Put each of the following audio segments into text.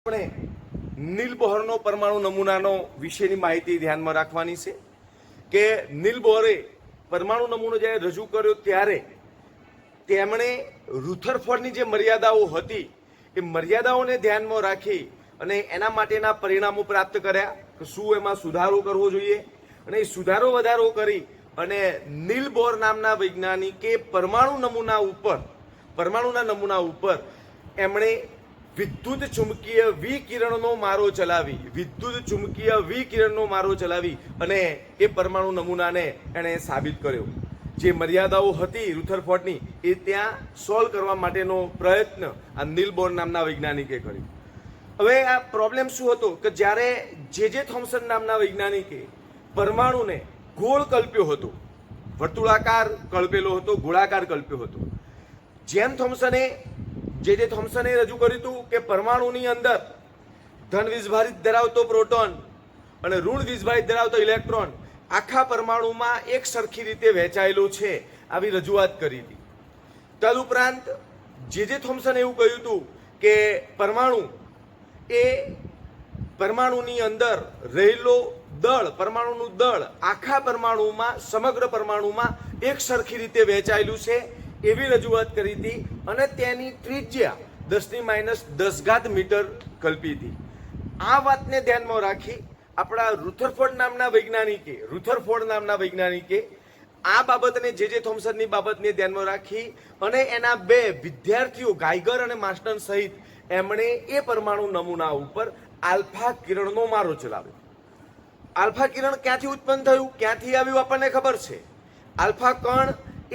આપણે નીલ બોહરનો પરમાણુ નમૂનાનો વિશેની માહિતી ધ્યાનમાં રાખવાની છે કે નીલ બોહરે પરમાણુ નમૂનો જ્યારે રજૂ કર્યો ત્યારે તેમણે રુથરફોર્ડની જે મર્યાદાઓ હતી એ મર્યાદાઓને ધ્યાનમાં રાખી અને એના માટેના પરિણામો પ્રાપ્ત કર્યા કે શું એમાં સુધારો કરવો જોઈએ અને એ સુધારો વધારો કરી અને નીલ બોહર નામના વૈજ્ઞાનિકે પરમાણુના નમૂના ઉપર એમણે વિદ્યુત ચુંબકીય વિકિરણનો મારો ચલાવી અને એ પરમાણુ નમૂનાને એણે સાબિત કર્યો. જે મર્યાદાઓ હતી રુથરફોર્ડની એ ત્યાં સોલ્વ કરવા માટેનો પ્રયત્ન આ નીલ બોહર નામના વૈજ્ઞાનિકે કર્યો. હવે આ પ્રોબ્લેમ શું હતો કે જ્યારે જે થોમ્સન નામના વૈજ્ઞાનિકે પરમાણુને ગોળ કલ્પ્યો હતો, વર્તુળાકાર કલ્પેલો હતો, ગોળાકાર કલ્પ્યો હતો. જે થોમ્સને રજૂ કર્યું હતું કે પરમાણુની અંદર ધન વીજભારિત ધરાવતો પ્રોટોન અને ઋણ વીજભારિત ધરાવતો ઇલેક્ટ્રોન આખા પરમાણુમાં એક સરખી રીતે વહેંચાયેલો છે, આવી રજૂઆત કરી હતી. તદુપરાંત જે થોમ્સને એવું કહ્યું હતું કે પરમાણુની અંદર રહેલો પરમાણુનું દળ આખા પરમાણુમાં, સમગ્ર પરમાણુમાં એક સરખી રીતે વહેંચાયેલું છે, એવી રજૂઆત કરી હતી અને તેની ત્રિજ્યા 10⁻10 મીટર કલ્પી હતી. આ વાતને ધ્યાનમાં રાખી આપણા રુથરફોર્ડ નામના વૈજ્ઞાનિકે આ બાબતને જે થોમ્સનની બાબતને ધ્યાનમાં રાખી અને એના બે વિદ્યાર્થીઓ ગાઈગર અને માર્સ્ટન સહિત એમણે એ પરમાણુ નમૂના ઉપર આલ્ફા કિરણનો મારો ચલાવ્યો. આલ્ફા કિરણ ક્યાંથી ઉત્પન્ન થયું, ક્યાંથી આવ્યું આપણને ખબર છે. આલ્ફા કણ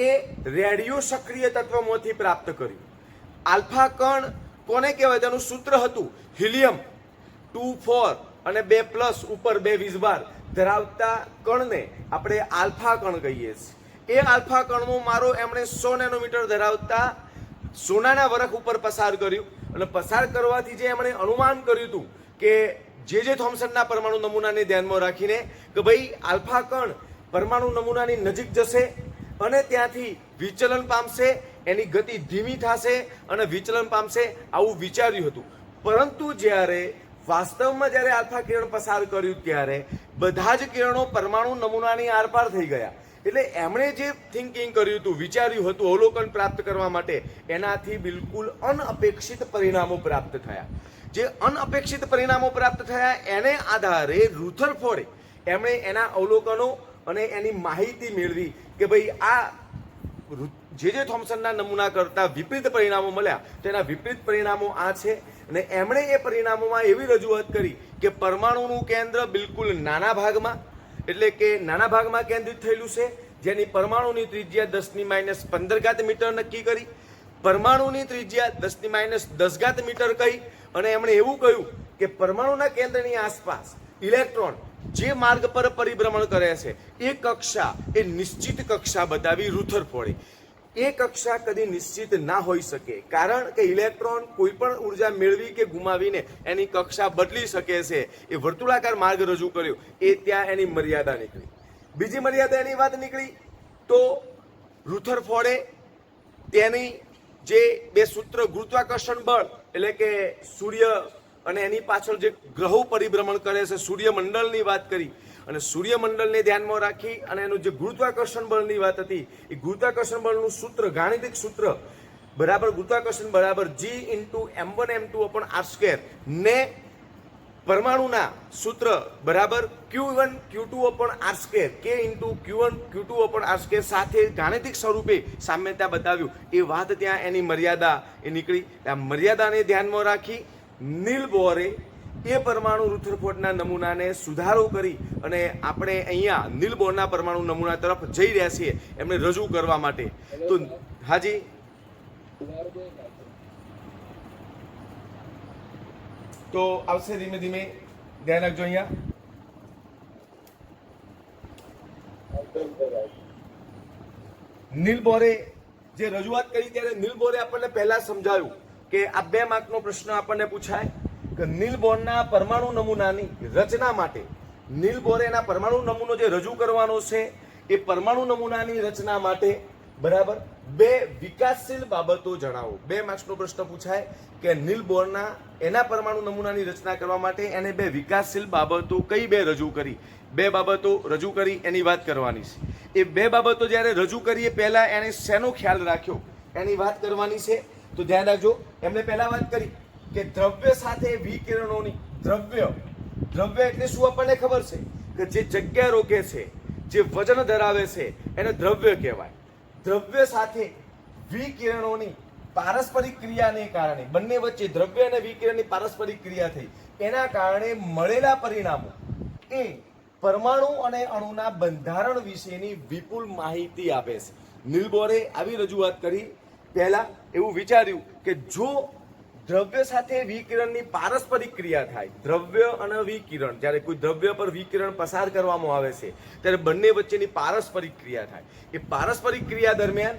એ રેડિયો સક્રિય તત્વમાંથી પ્રાપ્ત કર્યું. આલ્ફા કણ કોને કહેવાય? તેનું સૂત્ર હતું હિલિયમ 2 4 અને 2+ ઉપર 2 વીજભાર ધરાવતા કણને આપણે આલ્ફા કણ કહીએ છીએ. એ આલ્ફા કણનો મારો એમણે 100 નેનોમીટર ધરાવતા સોનાના વરખ ઉપર પસાર કર્યું અને પસાર કરવાથી જે એમણે અનુમાન કર્યું હતું કે જે થોમ્સનના પરમાણુ નમૂનાને ધ્યાનમાં રાખીને કે ભાઈ આલ્ફા કણ પરમાણુ નમૂનાની નજીક જશે અને ત્યાંથી વિચલન પામશે, એની ગતિ ધીમી થશે અને વિચલન પામશે, આવું વિચાર્યું હતું. પરંતુ વાસ્તવમાં જ્યારે આલ્ફા કિરણ પસાર કર્યું ત્યારે બધા જ કિરણો પરમાણુ નમૂનાની આરપાર થઈ ગયા. એટલે એમણે જે થિંકિંગ કર્યું હતું, વિચાર્યું હતું અવલોકન પ્રાપ્ત કરવા માટે, એનાથી બિલકુલ અનઅપેક્ષિત પરિણામો પ્રાપ્ત થયા. જે અનઅપેક્ષિત પરિણામો પ્રાપ્ત થયા એને આધારે રુથરફોર્ડે એમણે એના અવલોકનો અને એની માહિતી મેળવી કે ભાઈ આ જે થોમ્સનના નમૂના કરતા વિપરીત પરિણામો મળ્યા, તેના વિપરીત પરિણામો આ છે. અને એમણે એ પરિણામોમાં એવી રજૂઆત કરી કે પરમાણુનું કેન્દ્ર બિલકુલ નાના ભાગમાં કેન્દ્રિત થયેલું છે, જેની પરમાણુની ત્રિજ્યા 10⁻15 મીટર નક્કી કરી, પરમાણુની ત્રિજ્યા 10⁻10 મીટર કહી અને એમણે એવું કહ્યું કે પરમાણુના કેન્દ્રની આસપાસ ઇલેક્ટ્રોન જે માર્ગ પર પરિભ્રમણ કરે છે એ કક્ષા એ નિશ્ચિત કક્ષા બતાવી રુથરફોર્ડે. એ કક્ષા કદી નિશ્ચિત ના હોઈ શકે, કારણ કે ઇલેક્ટ્રોન કોઈ પણ ઉર્જા મેળવી કે ગુમાવીને એની કક્ષા બદલી શકે છે. એ વર્તુળાકાર માર્ગ રજૂ કર્યો, એ ત્યાં એની મર્યાદા નીકળી. બીજી મર્યાદા એની વાત નીકળી તો રુથરફોર્ડે તેની જે બે સૂત્ર ગુરુત્વાકર્ષણ બળ એટલે કે સૂર્ય અને એની પાછળ જે ગ્રહો પરિભ્રમણ કરે છે, સૂર્યમંડળની વાત કરી અને સૂર્યમંડળને ધ્યાનમાં રાખી અને એનું જે ગુરુત્વાકર્ષણ બળની વાત હતી, એ ગુરુત્વાકર્ષણ બળનું સૂત્ર, ગાણિતિક સૂત્ર ગુરુત્વાકર્ષણ બરાબર G × m1m2/r² ને પરમાણુના સૂત્ર બરાબર Q1 Q2/r², K × Q1 Q2/r² સાથે ગાણિતિક સ્વરૂપે સામ્યતા બતાવ્યું. એ વાત ત્યાં એની મર્યાદા એ નીકળી. આ મર્યાદાને ધ્યાનમાં રાખી નીલ બોહરે એ પરમાણુ રુથરફોર્ડના નમૂનાને સુધારો કરી અને આપણે અહીંયા નીલ બોહરના પરમાણુ નમૂના તરફ જઈ રહ્યા છીએ એમને રજૂ કરવા માટે. તો હાજી, તો આવશે ધીમે ધીમે, ધ્યાન રાખજો. અહીંયા નીલ બોહરે જે રજૂઆત કરી ત્યારે નીલ બોહરે આપણને પહેલા સમજાવ્યું કે આ 2 માર્કનો પ્રશ્ન આપણને પૂછાય કે નીલ બોહરના પરમાણુ નમૂનાની રચના માટે નીલ બોહરે એના પરમાણુ નમૂનો જે રજૂ કરવાનો છે એ પરમાણુ નમૂનાની રચના માટે બરાબર બે વિકાસશીલ બાબતો જણાવો. 2 માર્ક્સનો પ્રશ્ન પૂછાય કે નીલ બોરના એના પરમાણુ નમૂનાની રચના કરવા માટે એને 2 વિકાસશીલ બાબતો કઈ 2 રજૂ કરી, 2 બાબતો રજૂ કરી એની વાત કરવાની છે. એ 2 બાબતો જ્યારે રજૂ કરીએ પહેલા એને શેનો ખ્યાલ રાખ્યો એની વાત કરવાની છે. તો ધ્યાન રાખજો, એમણે પહેલા વાત કરી કે દ્રવ્ય સાથે વિકિરણોની, દ્રવ્ય એટલે શું આપણને ખબર છે કે જે જગ્યા રોકે છે, જે વજન ધરાવે છે એને દ્રવ્ય કહેવાય. દ્રવ્ય સાથે વિકિરણોની પારસ્પરિક ક્રિયાને કારણે, બંને વચ્ચે દ્રવ્ય અને વિકિરણની પારસ્પરિક ક્રિયા થઈ, એના કારણે મળેલા પરિણામો એ પરમાણુ અને અણુના બંધારણ વિશેની વિપુલ માહિતી આપે છે. નીલ બોરે આવી રજૂઆત કરી. પહેલા એવું વિચાર્યું કે જો દ્રવ્ય સાથે વિકિરણની પારસ્પરિક ક્રિયા થાય, દ્રવ્ય અને વિકિરણ, જ્યારે કોઈ દ્રવ્ય પર વિકિરણ પસાર કરવામાં આવે છે ત્યારે બંને વચ્ચેની પારસ્પરિક ક્રિયા થાય. એ પારસ્પરિક ક્રિયા દરમિયાન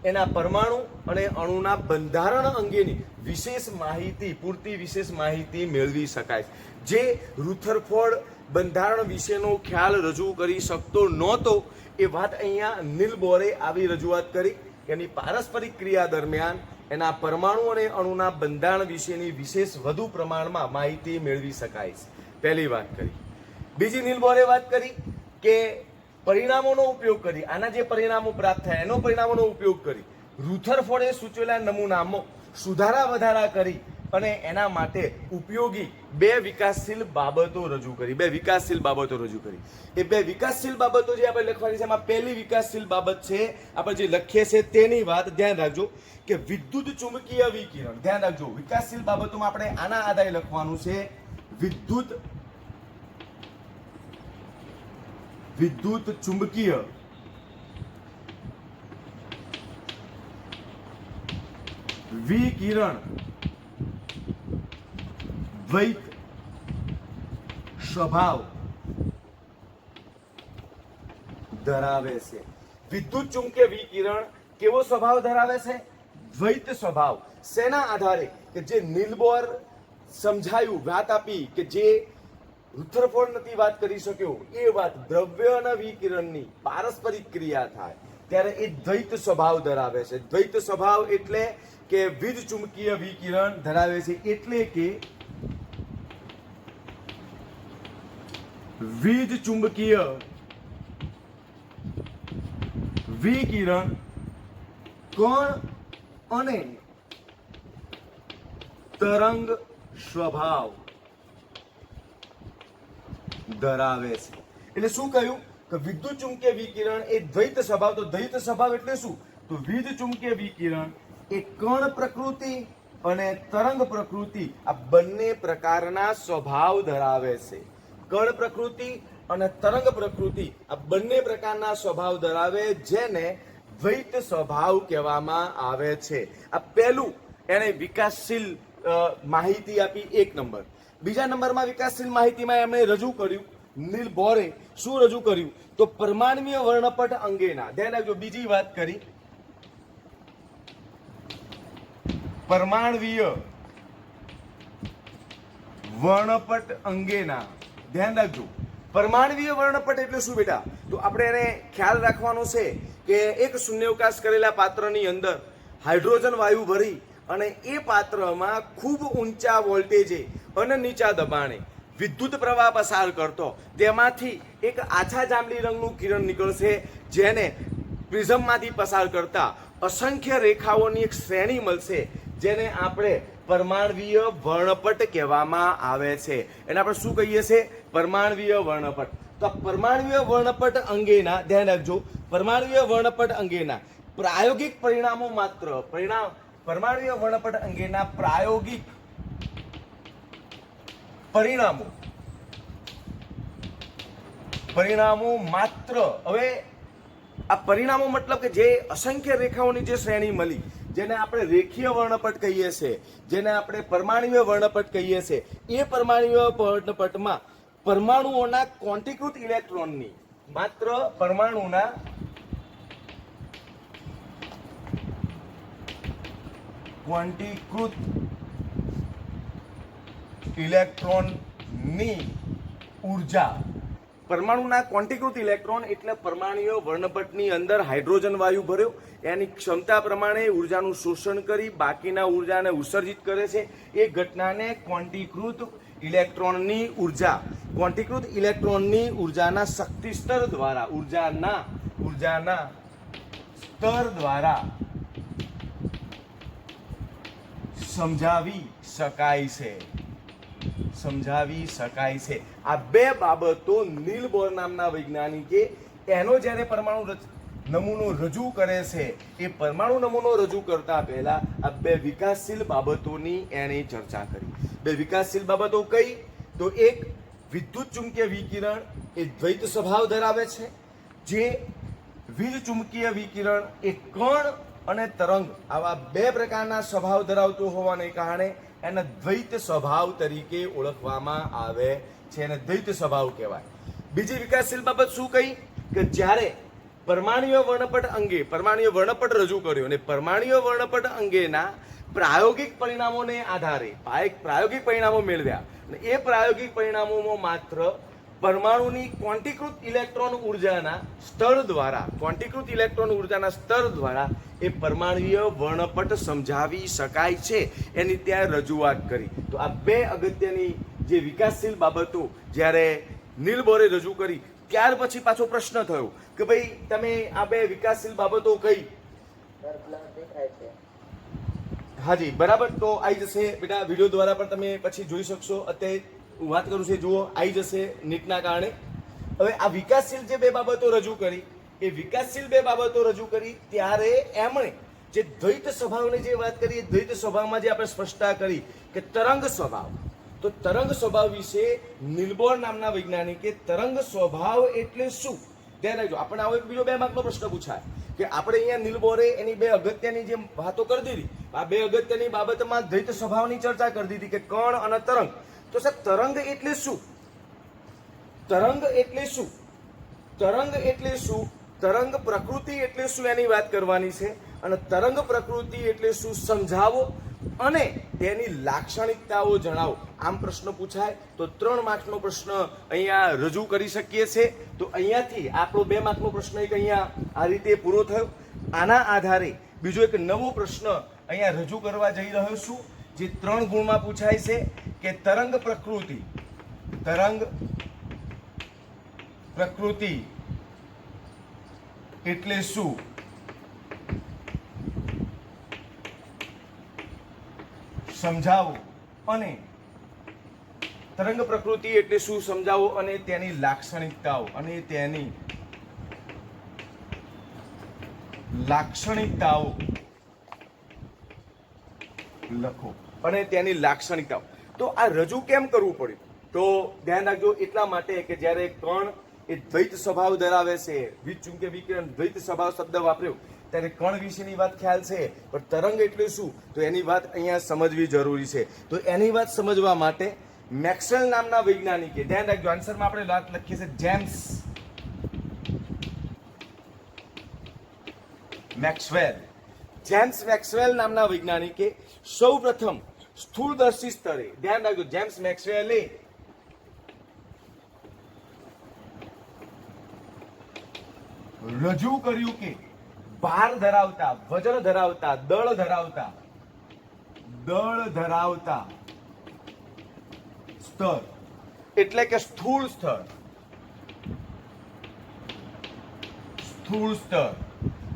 એના પરમાણુ અને અણુના બંધારણ અંગેની વિશેષ માહિતી, પૂરતી વિશેષ માહિતી મેળવી શકાય. જે રુથરફોર્ડ બંધારણ વિશેનો ખ્યાલ રજૂ કરી શકતો નહોતો એ વાત અહીંયા નીલ બોરે આવી રજૂઆત કરી. એની પારસ્પરિક ક્રિયા દરમિયાન એના પરમાણુ અને અણુના બંધારણ વિશેની વિશેષ વધુ પ્રમાણમાં માહિતી મેળવી શકાય છે. પહેલી વાત કરી. બીજી નીલ બોરે વાત કરી કે પરિણામોનો ઉપયોગ કરી, આના જે પરિણામો પ્રાપ્ત થયા એનો પરિણામોનો ઉપયોગ કરી રુથરફોર્ડે સૂચવેલા નમૂનામાં સુધારા વધારા કરી અને એના માટે ઉપયોગી 2 વિકાસશીલ બાબતો રજૂ કરી. 2 વિકાસશીલ બાબતો રજૂ કરી. એ 2 વિકાસશીલ બાબતો જે આપણે લખવાની છે એમાં પહેલી વિકાસશીલ બાબત છે, આપણે જે લખીએ છીએ તેની વાત ધ્યાન રાખજો કે વિદ્યુત ચુંબકીય વિકિરણ. ધ્યાન રાખજો, વિકાસશીલ બાબતોમાં આપણે આના આધારે લખવાનું છે વિદ્યુત ચુંબકીય વિકિરણ દ્વૈત સ્વભાવ ધરાવે છે. વિદ્યુત ચુંબકીય વિકિરણ કેવો સ્વભાવ ધરાવે છે? દ્વૈત સ્વભાવ. શેના આધારે? કે જે નીલ બોર સમજાયું, વાત આપી કે જે રુથરફોર્ડ નથી વાત કરી શક્યો એ વાત, દ્રવ્ય અને વિકિરણની પારસ્પરિક ક્રિયા થાય ત્યારે એ દ્વૈત સ્વભાવ ધરાવે છે. દ્વૈત સ્વભાવ એટલે કે વિદ્યુત ચુંબકીય વિકિરણ ધરાવે છે, એટલે કે વિદ્યુત ચુંબકીય વિકિરણ કણ અને તરંગ સ્વભાવ ધરાવે છે. એટલે શું કહ્યું કે વિદ્યુત ચુંબકીય વિકિરણ એ દ્વૈત સ્વભાવ. તો દ્વૈત સ્વભાવ એટલે શું? તો વિદ્યુત ચુંબકીય વિકિરણ એ કણ પ્રકૃતિ અને તરંગ પ્રકૃતિ આ બંને પ્રકારના સ્વભાવ ધરાવે છે. કણ પ્રકૃતિ અને તરંગ પ્રકૃતિ આ બંને પ્રકારના સ્વભાવ ધરાવે, જેને દ્વૈત સ્વભાવ કહેવામાં આવે છે. આ પહેલું એને વિકાસશીલ માહિતી આપી, 1 નંબર. બીજા નંબરમાં વિકાસશીલ માહિતીમાં એમણે રજૂ કર્યું, નીલ બોરે શું રજૂ કર્યું? તો પરમાણ્વીય વર્ણપટ અંગેના, ધ્યાન રાખજો, બીજી વાત કરી પરમાણ્વીય વર્ણપટ અંગેના. ધ્યાન રાખજો, પરમાણ્વીય વર્ણપટ એટલે શું બેટા? તો આપણે એને ખ્યાલ રાખવાનો છે કે એક શૂન્યાવકાશ કરેલા પાત્રની અંદર હાઇડ્રોજન વાયુ ભરી અને એ પાત્રમાં ખૂબ ઊંચા વોલ્ટેજે અને નીચા દબાણે વિદ્યુત પ્રવાહ પસાર કરતો, તેમાંથી એક આછા જાંબલી રંગનું કિરણ નીકળશે, જેને પ્રિઝમમાંથી પસાર કરતા અસંખ્ય રેખાઓની એક શ્રેણી મળશે, જેને આપણે પરમાણ્વીય વર્ણપટ કહેવામાં આવે છે. એને આપણે શું કહીએ છીએ? પરમાણ્વીય વર્ણપટ. તો પરમાણ્વીય વર્ણપટ અંગેના, ધ્યાન રાખજો, પરમાણ્વીય વર્ણપટ અંગેના પ્રાયોગિક પરિણામો માત્ર પરમાણ્વીય વર્ણપટ અંગેના પ્રાયોગિક પરિણામો માત્ર. હવે આ પરિણામો મતલબ કે જે અસંખ્ય રેખાઓની જે શ્રેણી મળી, જેને આપણે રેખીય વર્ણપટ કહીએ છીએ, જેને આપણે પરમાણ્વીય વર્ણપટ કહીએ છીએ, એ પરમાણ્વીય વર્ણપટમાં પરમાણુઓના ક્વોન્ટીકૃત ઇલેક્ટ્રોનની, માત્ર પરમાણુના ક્વોન્ટીકૃત ઇલેક્ટ્રોનની ઉર્જા પરમાણુના ક્વોન્ટીકૃત ઇલેક્ટ્રોન એટલે પરમાણુઓ વર્ણપટની અંદર હાઇડ્રોજન વાયુ ભર્યો, એની ક્ષમતા પ્રમાણે ઉર્જાનું શોષણ કરી બાકીના ઉર્જાને ઉત્સર્જિત કરે છે. એ ઘટનાને ક્વોન્ટીકૃત ઇલેક્ટ્રોનની ઉર્જા, ક્વોન્ટીકૃત ઇલેક્ટ્રોનની ઉર્જાના શક્તિ સ્તર દ્વારા, ઉર્જાના સ્તર દ્વારા સમજાવી શકાય છે. આ બે બાબતો નીલ બોર નામના વૈજ્ઞાનિકે એનો જ્યારે પરમાણુ નમૂનો રજૂ કરે છે, એ પરમાણુ નમૂનો રજૂ કરતા પહેલા આ બે વિકાસશીલ બાબતોની એણે ચર્ચા કરી. બે વિકાસશીલ બાબતો કઈ? તો એક, વિદ્યુત ચુંબકીય વિકિરણ એ દ્વૈત સ્વભાવ ધરાવે છે. જે વીજ ચુંબકીય વિકિરણ એ કણ અને તરંગ આવા બે પ્રકારના સ્વભાવ ધરાવતું હોવાને કારણે એને દ્વૈત સ્વભાવ તરીકે ઓળખવામાં આવે છે, એને દ્વૈત સ્વભાવ કહેવાય. બીજી વિકાસશીલ બાબત શું કહી? કે જ્યારે પરમાણુય વર્ણપટ રજૂ કર્યો અને પરમાણુય વર્ણપટ અંગેના પ્રાયોગિક પરિણામોને આધારે પ્રાયોગિક પરિણામો મેળવ્યા અને એ પ્રાયોગિક પરિણામોમાં માત્ર પરમાણુની ક્વોન્ટીકૃત ઇલેક્ટ્રોન ઉર્જાના સ્તર દ્વારા એ પરમાણુય વર્ણપટ સમજાવી શકાય છે, એની ત્યાં રજૂઆત કરી. તો આ બે અગત્યની જે વિકાસશીલ બાબતો જ્યારે નીલ બોરે રજૂ કરી, ત્યાર પછી પાછો પ્રશ્ન થયો કે ભાઈ તમે આ બે વિકાસશીલ બાબતો કઈ? હાજી બરાબર, તો આવી જશે બેટા, વિડીયો દ્વારા પણ તમે પછી જોઈ શકશો. અત્યારે હું વાત કરું છું, જુઓ, આવી જશે નીટના કારણે. હવે આ વિકાસશીલ જે બે બાબતો રજૂ કરી, એ વિકાસશીલ બે બાબતો રજૂ કરી ત્યારે એમણે જે દ્વૈત સ્વભાવની જે વાત કરી, દ્વૈત સ્વભાવમાં જે આપણે સ્પષ્ટતા કરી કે તરંગ સ્વભાવ, તો તરંગ સ્વભાવ વિશે નીલ બોર નામના વૈજ્ઞાનિકે તરંગ સ્વભાવ એટલે શું ધ્યાન રાખજો. આપણે આવો એક બીજો 2 માર્કનો પ્રશ્ન પૂછાય કે આપણે અહીંયા નીલ બોરે એની બે અગત્યની જે વાતો કરી દીધી, આ બે અગત્યની બાબતમાં દ્વૈત સ્વભાવની ચર્ચા કરી દીધી કે કણ અને તરંગ. તો સાહેબ તરંગ એટલે શું? તરંગ પ્રકૃતિ એટલે શું એની વાત કરવાની છે. અને તરંગ પ્રકૃતિ એટલે શું સમજાવો અને તેની લાક્ષણિકતાઓ જણાવો, આમ પ્રશ્ન પૂછાય તો 3 માર્ક્સનો પ્રશ્ન અહીંયા રજૂ કરી શકીએ છે. તો અહીંયાથી આપણો 2 માર્કનો પ્રશ્ન એક અહીંયા આ રીતે પૂરો થયો. આના આધારે બીજો એક નવો પ્રશ્ન અહીંયા રજૂ કરવા જઈ રહ્યો છું, જે 3 ગુણમાં પૂછાય છે કે તરંગ પ્રકૃતિ એટલે શું? સમજાવો અને તરંગ પ્રકૃતિ એટલે શું સમજાવો અને તેની લાક્ષણિકતાઓ લખો અને તેની લાક્ષણિકતાઓ. તો આ રજૂ કેમ કરવું પડ્યું? તો ધ્યાન રાખજો, એટલા માટે કે જ્યારે કણ એ દ્વૈત સ્વભાવ ધરાવે છે, વીજ ચુંબકીય વિકિરણ દ્વૈત સ્વભાવ શબ્દ વાપર્યો ત્યારે કણ વિશેની વાત ખ્યાલ છે, પણ તરંગ એટલે શું તો એની વાત અહીંયા સમજવી જરૂરી છે. તો એની વાત સમજવા માટે મેક્સવેલ નામના વૈજ્ઞાનિકે, ધ્યાન રાખજો આન્સરમાં આપણે વાત લખીએ છીએ જેમ્સ મેક્સવેલ નામના વૈજ્ઞાનિકે સૌપ્રથમ સ્થૂળદર્શી સ્તરે, ધ્યાન રાખજો જેમ્સ મેક્સવેલે રજૂ કર્યું કે ભાર ધરાવતા, વજન ધરાવતા, દળ ધરાવતા સ્તર એટલે કે સ્થૂળ સ્તર,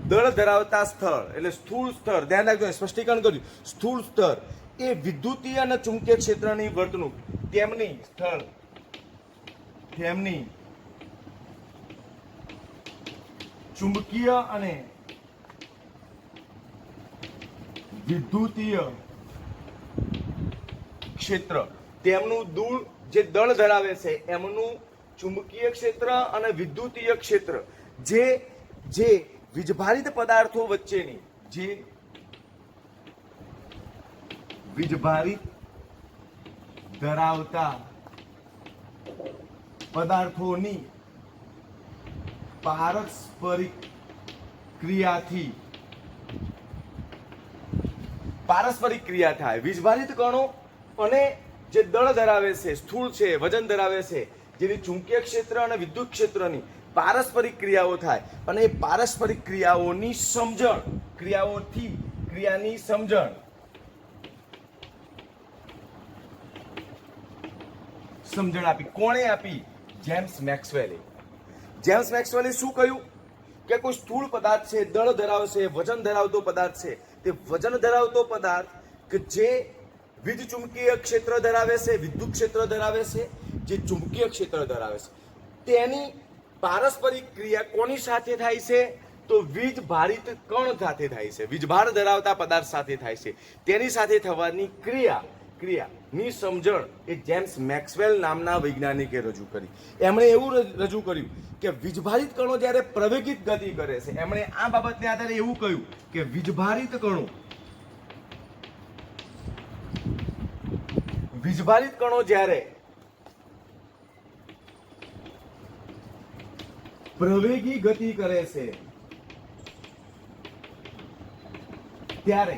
દળ ધરાવતા સ્તર એટલે સ્થૂળ સ્તર. ધ્યાન રાખજો, સ્પષ્ટીકરણ કર્યું. સ્થૂળ સ્તર એ વિદ્યુતીય અને ચુંબકીય ક્ષેત્રની વર્તણૂક, તેમની ચુંબકીય અને વિદ્યુતીય ક્ષેત્ર, તેમનું જે દળ ધરાવે છે એમનું ચુંબકીય ક્ષેત્ર અને વિદ્યુતીય ક્ષેત્ર જે વીજભારિત પદાર્થો વચ્ચેની, જે વીજભારિત ધરાવતા પદાર્થોની પારસ્પરિક ક્રિયા થાય. વીજભારિત કણો અને જે દળ ધરાવે છે, સ્થૂળ છે, વજન ધરાવે છે, જેની ચુંબકીય ક્ષેત્ર અને વિદ્યુત ક્ષેત્રની પારસ્પરિક ક્રિયાઓ થાય અને એ પારસ્પરિક ક્રિયાઓની સમજણ આપી. કોણે આપી? જેમ્સ મેક્સવેલે. જેમ્સ મેક્સવેલે શું કહ્યું કે કોઈ સ્થૂળ પદાર્થ છે, દળ ધરાવશે, વજન ધરાવતો પદાર્થ છે, તે વજન ધરાવતો પદાર્થ કે જે વિદ્યુત ચુંબકીય ક્ષેત્ર ધરાવે છે, વિદ્યુત ક્ષેત્ર ધરાવે છે, જે ચુંબકીય ક્ષેત્ર ધરાવે છે, તેની પારસ્પરિક ક્રિયા કોની સાથે થાય છે? તો વીજ ભારિત કણ સાથે થાય છે, વીજભાર ધરાવતા પદાર્થ સાથે થાય છે. તેની સાથે થવાની ક્રિયાની સમજણ એ જેમ્સ મેક્સવેલ નામના વૈજ્ઞાનિકે રજૂ કરી. એમણે એવું રજૂ કર્યું કે વીજભારિત કણો જ્યારે પ્રવેગિત ગતિ કરે છે, એમણે આ બાબતને આધારે એવું કહ્યું કે વીજભારિત કણો જ્યારે પ્રવેગી ગતિ કરે છે ત્યારે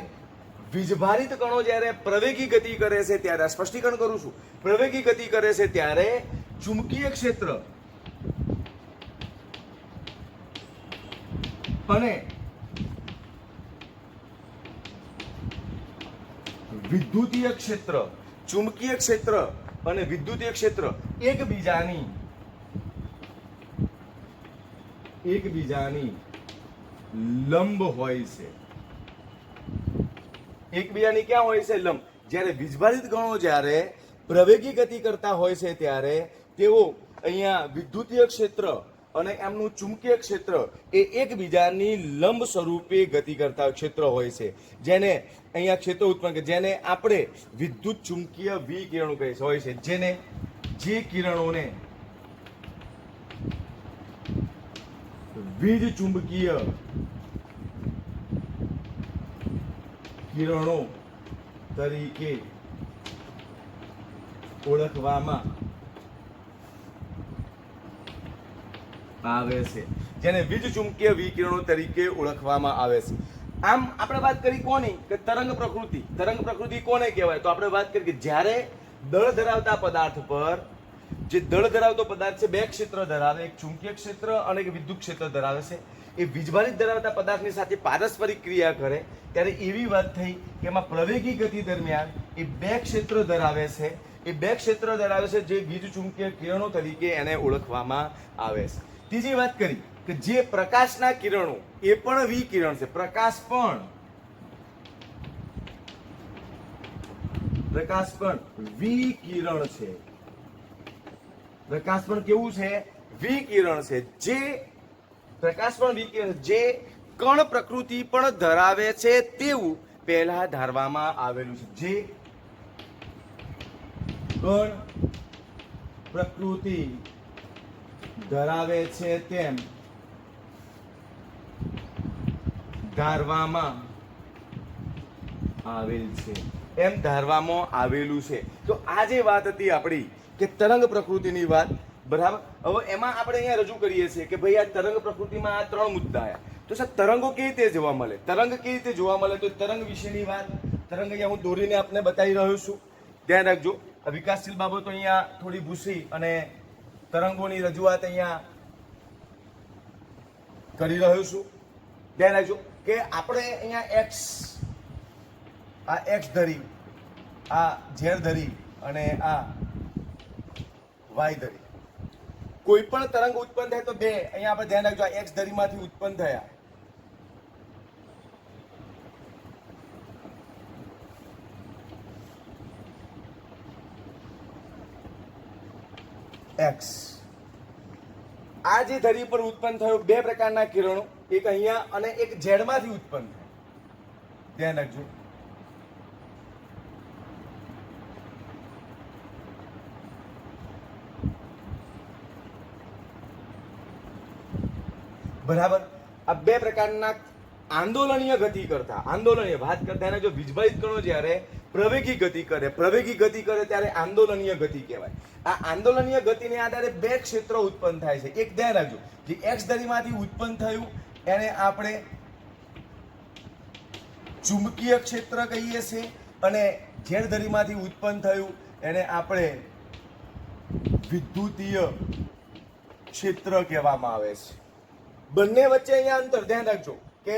વીજભારિત કણો જ્યારે પ્રવેગી ગતિ કરે છે ત્યારે, સ્પષ્ટીકરણ કરું છું, પ્રવેગી ગતિ કરે છે ત્યારે ચુંબકીય ક્ષેત્ર અને વિદ્યુતીય ક્ષેત્ર, ચુંબકીય ક્ષેત્ર અને વિદ્યુતીય ક્ષેત્ર એકબીજાની લંબ હોય છે. એકબીજાની ક્યાં હોય છે? લંબ. જ્યારે વીજભારિત કણો જ્યારે પ્રવેગી ગતિ કરતા હોય છે ત્યારે તેઓ અહીંયા વિદ્યુતીય ક્ષેત્ર અને એમનું ચુંબકીય ક્ષેત્ર એ એકબીજાની લંબ સ્વરૂપે ગતિ કરતા ક્ષેત્ર હોય છે, જેને અહીંયા ક્ષેત્ર ઉત્પન્ન કરે, જેને આપણે વિદ્યુત ચુંબકીય વિકિરણો કહે હોય છે, જે કિરણોને વીજ ચુંબકીય કિરણો તરીકે ઓળખવામાં આવે છે, જેને વીજ ચુંબકીય વિકિરણો તરીકે ઓળખવામાં આવે છે. આમ આપણે વાત કરી કોની? કે તરંગ પ્રકૃતિ. તરંગ પ્રકૃતિ કોને કહેવાય? તો આપણે વાત કરી કે જ્યારે દળ ધરાવતા પદાર્થ પર, જે દળ ધરાવતો પદાર્થ છે, બે ક્ષેત્ર ધરાવે, એક ચુંબકીય ક્ષેત્ર અને એક વિદ્યુત ક્ષેત્ર ધરાવે છે, એ વીજભારિત ધરાવતા પદાર્થની સાથે પારસ્પરિક ક્રિયા કરે ત્યારે એવી વાત થઈ કે એમાં પ્રવેગી ગતિ દરમિયાન એ બે ક્ષેત્ર ધરાવે છે, જે વીજ ચુંબકીય કિરણો તરીકે એને ઓળખવામાં આવે છે. ત્રીજી વાત કરી કે જે પ્રકાશના કિરણો એ પણ વિકિરણ છે. પ્રકાશ પણ વિકિરણ છે. પ્રકાશ પણ કેવું છે? વિકિરણ છે. જે કણ પ્રકૃતિ પણ ધરાવે છે તેવું પહેલા ધારવામાં આવેલું છે. જે કણ પ્રકૃતિ ધરાવે છે તેમ ધારવામાં આવેલું છે. તો આ જે વાત હતી આપણી કે તરંગ પ્રકૃતિની વાત, બરાબર. હવે એમાં આપણે અહીંયા રજૂ કરીએ છીએ કે ભાઈ આ તરંગ પ્રકૃતિમાં આ ત્રણ મુદ્દા આવ્યા. તો સર તરંગો કેવી રીતે જોવા મળે? તો તરંગ વિશેની વાત, તરંગ અહીંયા હું દોરીને આપને બતાવી રહ્યો છું. ધ્યાન રાખજો, વિકાસશીલ બાબતો અહીંયા થોડી ભૂસી અને તરંગોની રજૂઆત અહીંયા કરી રહ્યો છું. ધ્યાન રાખજો કે આપણે અહીંયા એક્સ ધરી, આ ઝેડ ધરી અને આ વાય ધરી, કોઈ પણ તરંગ ઉત્પન્ન થાય તો બે અહીંયા આપણે ધ્યાન રાખજો, આ એક્સ ધરીમાંથી ઉત્પન્ન થયા, એક્સ, આ જે ધરી પર ઉત્પન્ન થયો બે પ્રકારના કિરણો, એક અહીંયા અને એક ઝેડમાંથી ઉત્પન્ન થાય. ધ્યાન રાખજો. બરાબર. આ બે પ્રકારના આંદોલનીય ગતિ કરતા, વાત કરતા જો વીજભારિત કણો જ્યારે પ્રવેગી ગતિ કરે ત્યારે આંદોલનીય ગતિ કહેવાય. આ આંદોલનીય ગતિને આધારે બે ક્ષેત્રો ઉત્પન્ન થાય છે. એક ધ્યાન રાખજો, જે એક્સ ધરીમાંથી ઉત્પન્ન થયું એને આપણે ચુંબકીય ક્ષેત્ર કહીએ છીએ અને ઝેડ ધરીમાંથી ઉત્પન્ન થયું એને આપણે વિદ્યુતીય ક્ષેત્ર કહેવામાં આવે છે. બંને વચ્ચે અહીંયા અંતર ધ્યાન રાખજો કે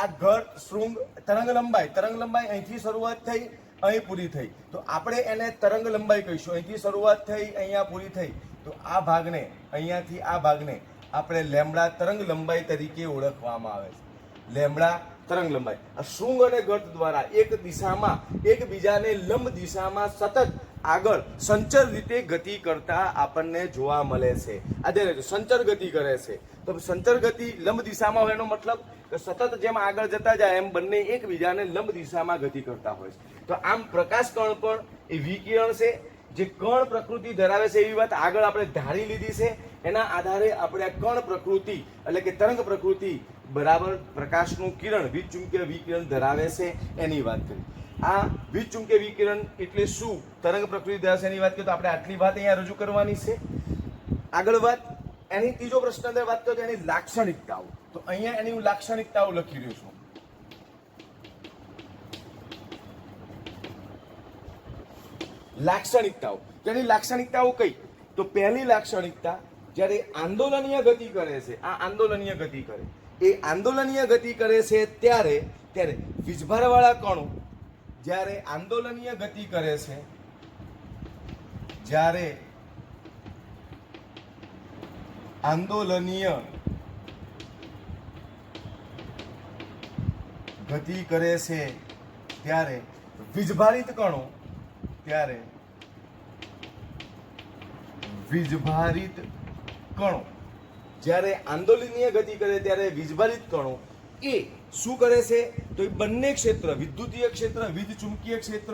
આ ઘર શૃંગ તરંગ લંબાઈ અહીંથી શરૂઆત થઈ અહીં પૂરી થઈ, તો આપણે એને તરંગ લંબાઈ કહીશું. અહીંથી શરૂઆત થઈ અહીંયા પૂરી થઈ, તો આ ભાગને અહીંયાથી આ ભાગને આપણે લેમ્બડા તરંગ લંબાઈ તરીકે ઓળખવામાં આવે છે. લેમ્બડા તરંગ લંબાઈ. આ શૃંગ અને ગર્ત દ્વારા એક દિશામાં એકબીજાને લંબ દિશામાં સતત આગળ સંચર રીતે ગતિ કરતા આપણને જોવા મળે છે. આ સંચર ગતિ કરે છે, તો સંચર ગતિ લંબ દિશામાં હોય એનો મતલબ કે સતત જેમ આગળ જતા જાય એમ બંને એકબીજાને લંબ દિશામાં ગતિ કરતા હોય છે. તો આમ પ્રકાશ કણ પણ એ વિકિરણ છે, જે કણ પ્રકૃતિ ધરાવે છે એવી વાત આગળ આપણે ધારી લીધી છે. એના આધારે આપણે આ કણ પ્રકૃતિ એટલે કે તરંગ પ્રકૃતિ બરાબર પ્રકાશનું કિરણ વીજચુંબકીય વિકિરણ ધરાવે છે એની વાત કરી. આ વીજચુંબકીય વિકિરણ એટલે શું, તરંગ પ્રકૃતિ ધરાવે છે એની વાત કરીએ તો આપણે આટલી વાત અહીંયા રજૂ કરવાની છે. આગળ વાત એની ત્રીજો પ્રશ્ન અંદર વાત કરીએ એની લાક્ષણિકતાઓ. તો અહીંયા એની હું લાક્ષણિકતાઓ લખી રહ્યો છું. લાક્ષણિકતાઓ, તેની લાક્ષણિકતાઓ કઈ? તો પહેલી લાક્ષણિકતા, જ્યારે આંદોલનીય ગતિ કરે છે, આ આંદોલનીય ગતિ કરે, એ આંદોલનીય ગતિ કરે છે ત્યારે વીજભારવાળા કણો જ્યારે આંદોલનીય ગતિ કરે છે, જ્યારે આંદોલનીય ગતિ કરે છે ત્યારે વીજભારિત કણો જ્યારે આંદોલનીય ગતિ કરે ત્યારે વીજભારિત કણો એ શું કરે છે? તો એ બંને ક્ષેત્ર, વિદ્યુતીય ક્ષેત્ર, વીજચુંબકીય ક્ષેત્ર,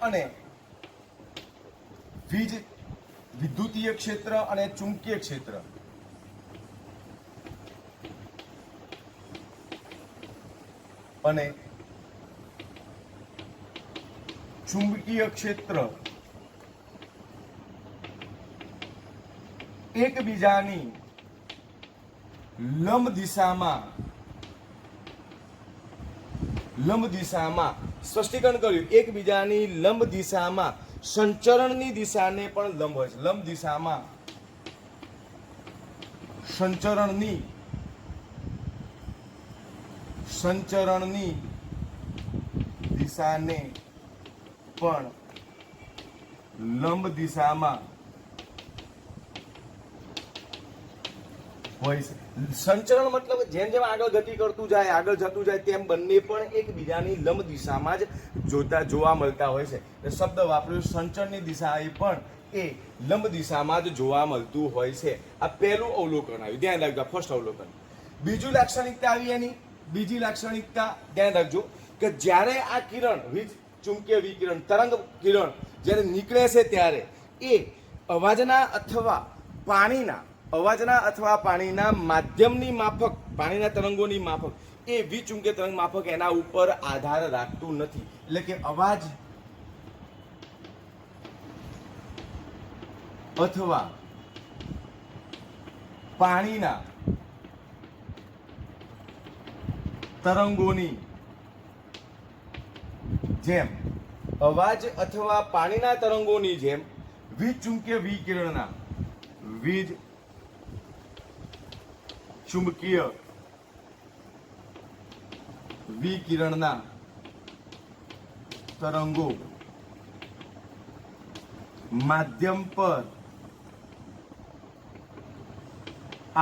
અને વિદ્યુતીય ક્ષેત્ર અને ચુંબકીય ક્ષેત્ર અને ચુંબકીય ક્ષેત્ર એકબીજાની લંબ દિશામાં સ્પષ્ટીકરણ કર્યું. એકબીજાની લંબ દિશામાં સંચરણની દિશાને પણ લંબ હોય છે. લંબ દિશામાં સંચરણની દિશાને પણ લંબ દિશામાં હોય છે. સંચરણ મતલબ જેમ જેમ આગળ ગતિ કરતું જાય, આગળ જતું જાય તેમ બંને પણ એકબીજાની લંબ દિશામાં જ જોવા મળતા હોય છે. શબ્દ વાપર્યો સંચરણની દિશા એ પણ એ લંબ દિશામાં જ જોવા મળતું હોય છે. આ પહેલું અવલોકન આવ્યું, ધ્યાન રાખજો. ફર્સ્ટ અવલોકન. બીજું લાક્ષણિકતા આવી એની. બીજી લાક્ષણિકતા ધ્યાન રાખજો કે જ્યારે આ કિરણ વીજચુંબકીય વિકિરણ તરંગ કિરણ જ્યારે નીકળે છે ત્યારે એ અવાજના અથવા પાણીના માધ્યમની માફક, પાણીના તરંગોની માફક, એ વીજચુંબકીય તરંગ માફક એના ઉપર આધાર રાખતું નથી. એટલે કે અવાજ અથવા પાણીના તરંગોની જેમ વીજચુંબકીય વિકિરણના તરંગો માધ્યમ પર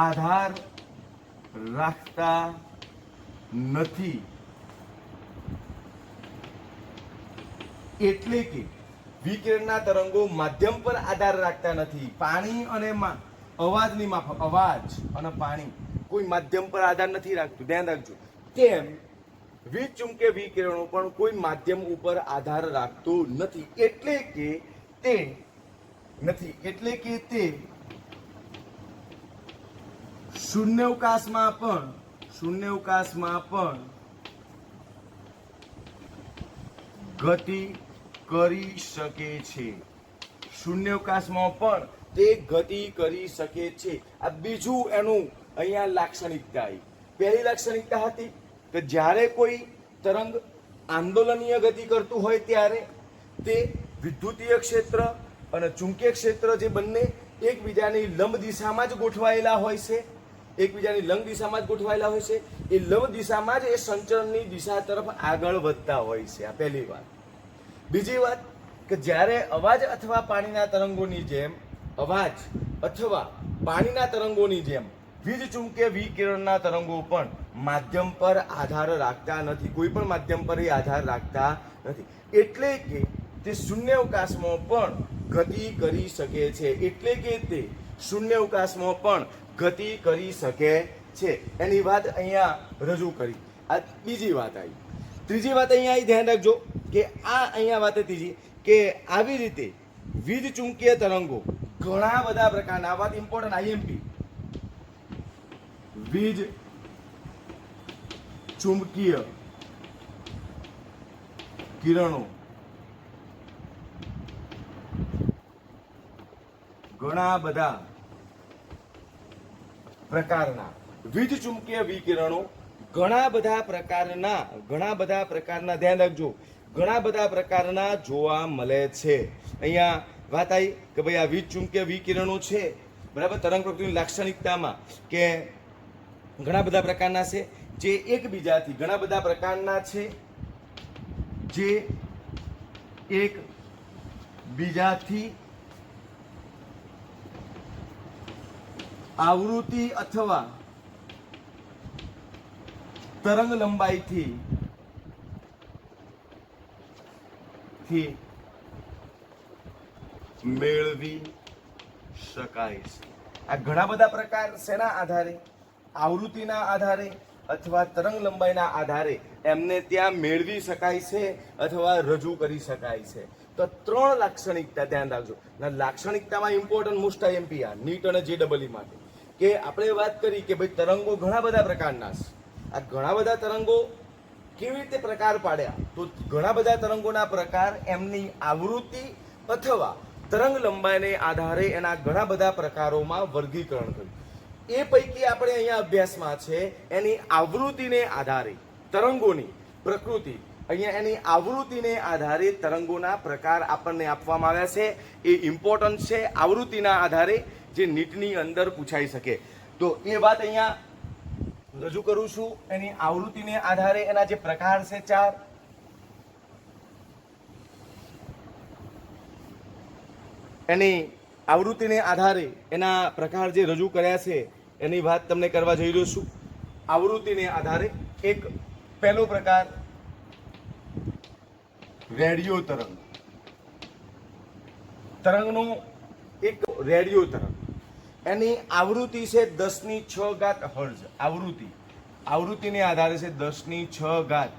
આધાર રાખતા નથી. એટલે કે વિકિરણના તરંગો માધ્યમ પર આધાર રાખતા નથી. પાણી અને અવાજની માફક, અવાજ અને પાણી કોઈ માધ્યમ પર આધાર નથી રાખતું, ધ્યાન રાખજો. તેમ વીજચુંબકીય વિકિરણો પણ કોઈ માધ્યમ ઉપર આધાર રાખતું નથી. એટલે કે તે શૂન્યાવકાશમાં પણ ગતિ કરી શકે છે. શૂન્યાવકાશમાં પણ તે ગતિ કરી શકે છે. આ બીજું એનું અહીંયા લાક્ષણિકતા આવી. પહેલી લાક્ષણિકતા હતી કે જ્યારે કોઈ તરંગ આંદોલનીય ગતિ કરતું હોય ત્યારે તે વિદ્યુતીય ક્ષેત્ર અને ચુંબકીય ક્ષેત્ર જે બંને એકબીજાની લંબ દિશામાં જ ગોઠવાયેલા હોય છે, એકબીજાની લંબ દિશામાં જ ગોઠવાયેલા હોય છે. એ લંબ દિશામાં જ એ સંચરણની દિશા તરફ આગળ વધતા હોય છે. આ પહેલી વાત. બીજી વાત કે જ્યારે અવાજ અથવા પાણીના તરંગોની જેમ વીજ ચુંબકીય વિકિરણના તરંગો પણ માધ્યમ પર આધાર રાખતા નથી, કોઈ પણ માધ્યમ પર એ આધાર રાખતા નથી. એટલે કે તે શૂન્યાવકાશમાં પણ ગતિ કરી શકે છે. એની વાત અહીંયા રજૂ કરી. આ બીજી વાત આવી. ત્રીજી વાત અહીંયા ધ્યાન રાખજો કે આ અહીંયા વાત ત્રીજી કે આવી રીતે વીજ ચુંબકીય તરંગો ઘણા બધા પ્રકારના, આ વાત ઇમ્પોર્ટન્ટ, આઈએમપી, વીજ ચુંબકીય કિરણો ઘણા બધા પ્રકારના, વીજ ચુંબકીય વિકિરણો ઘણા બધા પ્રકારના ધ્યાન રાખજો, ઘણા બધા પ્રકારના જોવા મળે છે. અહીંયા વાત આવી કે ભાઈ આ વીજ ચુંબકીય વિકિરણો છે, બરાબર, તરંગ પ્રકૃતિની લાક્ષણિકતામાં કે ઘણા બધા પ્રકારના છે જે એકબીજાથી, ઘણા બધા પ્રકારના છે જે એકબીજાથી આવૃત્તિ અથવા તરંગ લંબાઈથી મેળવી શકાય છે. આ ઘણા બધા પ્રકાર શેના આધારે? આવૃત્તિના આધારે અથવા તરંગ લંબાઈના આધારે એમને ત્યાં મેળવી શકાય છે અથવા રજૂ કરી શકાય છે. તો ત્રણ લાક્ષણિકતા ધ્યાન રાખજો. લાક્ષણિકતામાં ઇમ્પોર્ટન્ટ મોસ્ટ આઈએમપી આ નીટ અને જેડબલઈ માટે કે આપણે વાત કરી કે ભાઈ તરંગો ઘણા બધા પ્રકારના છે. આ ઘણા બધા તરંગો કેવી રીતે પ્રકાર પાડ્યા? તો ઘણા બધા તરંગોના પ્રકાર એમની આવૃત્તિ અથવા તરંગ લંબાઈને આધારે એના ઘણા બધા પ્રકારોમાં વર્ગીકરણ કર્યું. એ પૈકી આપણે અહીંયા અભ્યાસમાં છે એની આવૃત્તિને આધારે તરંગોની પ્રકૃતિ, અહીંયા એની આવૃત્તિને આધારે તરંગોના પ્રકાર આપણને આપવામાં આવ્યા છે. એ ઇમ્પોર્ટન્ટ છે, આવૃત્તિના આધારે જે નીટની અંદર પૂછાઈ શકે. તો એ વાત અહીંયા રજૂ કરું છું. એની આવૃત્તિને આધારે એના જે પ્રકાર છે 4, એની આવૃત્તિને આધારે એના પ્રકાર જે રજૂ કર્યા છે એની વાત તમને કરવા જઈ રહ્યો છું. આવૃત્તિને આધારે એક પહેલો પ્રકાર રેડિયો તરંગ. તરંગનો એક રેડિયો તરંગ, એની આવૃત્તિ છે 10⁶ હર્ટ્ઝ. આવૃત્તિને આધારે છે 10⁶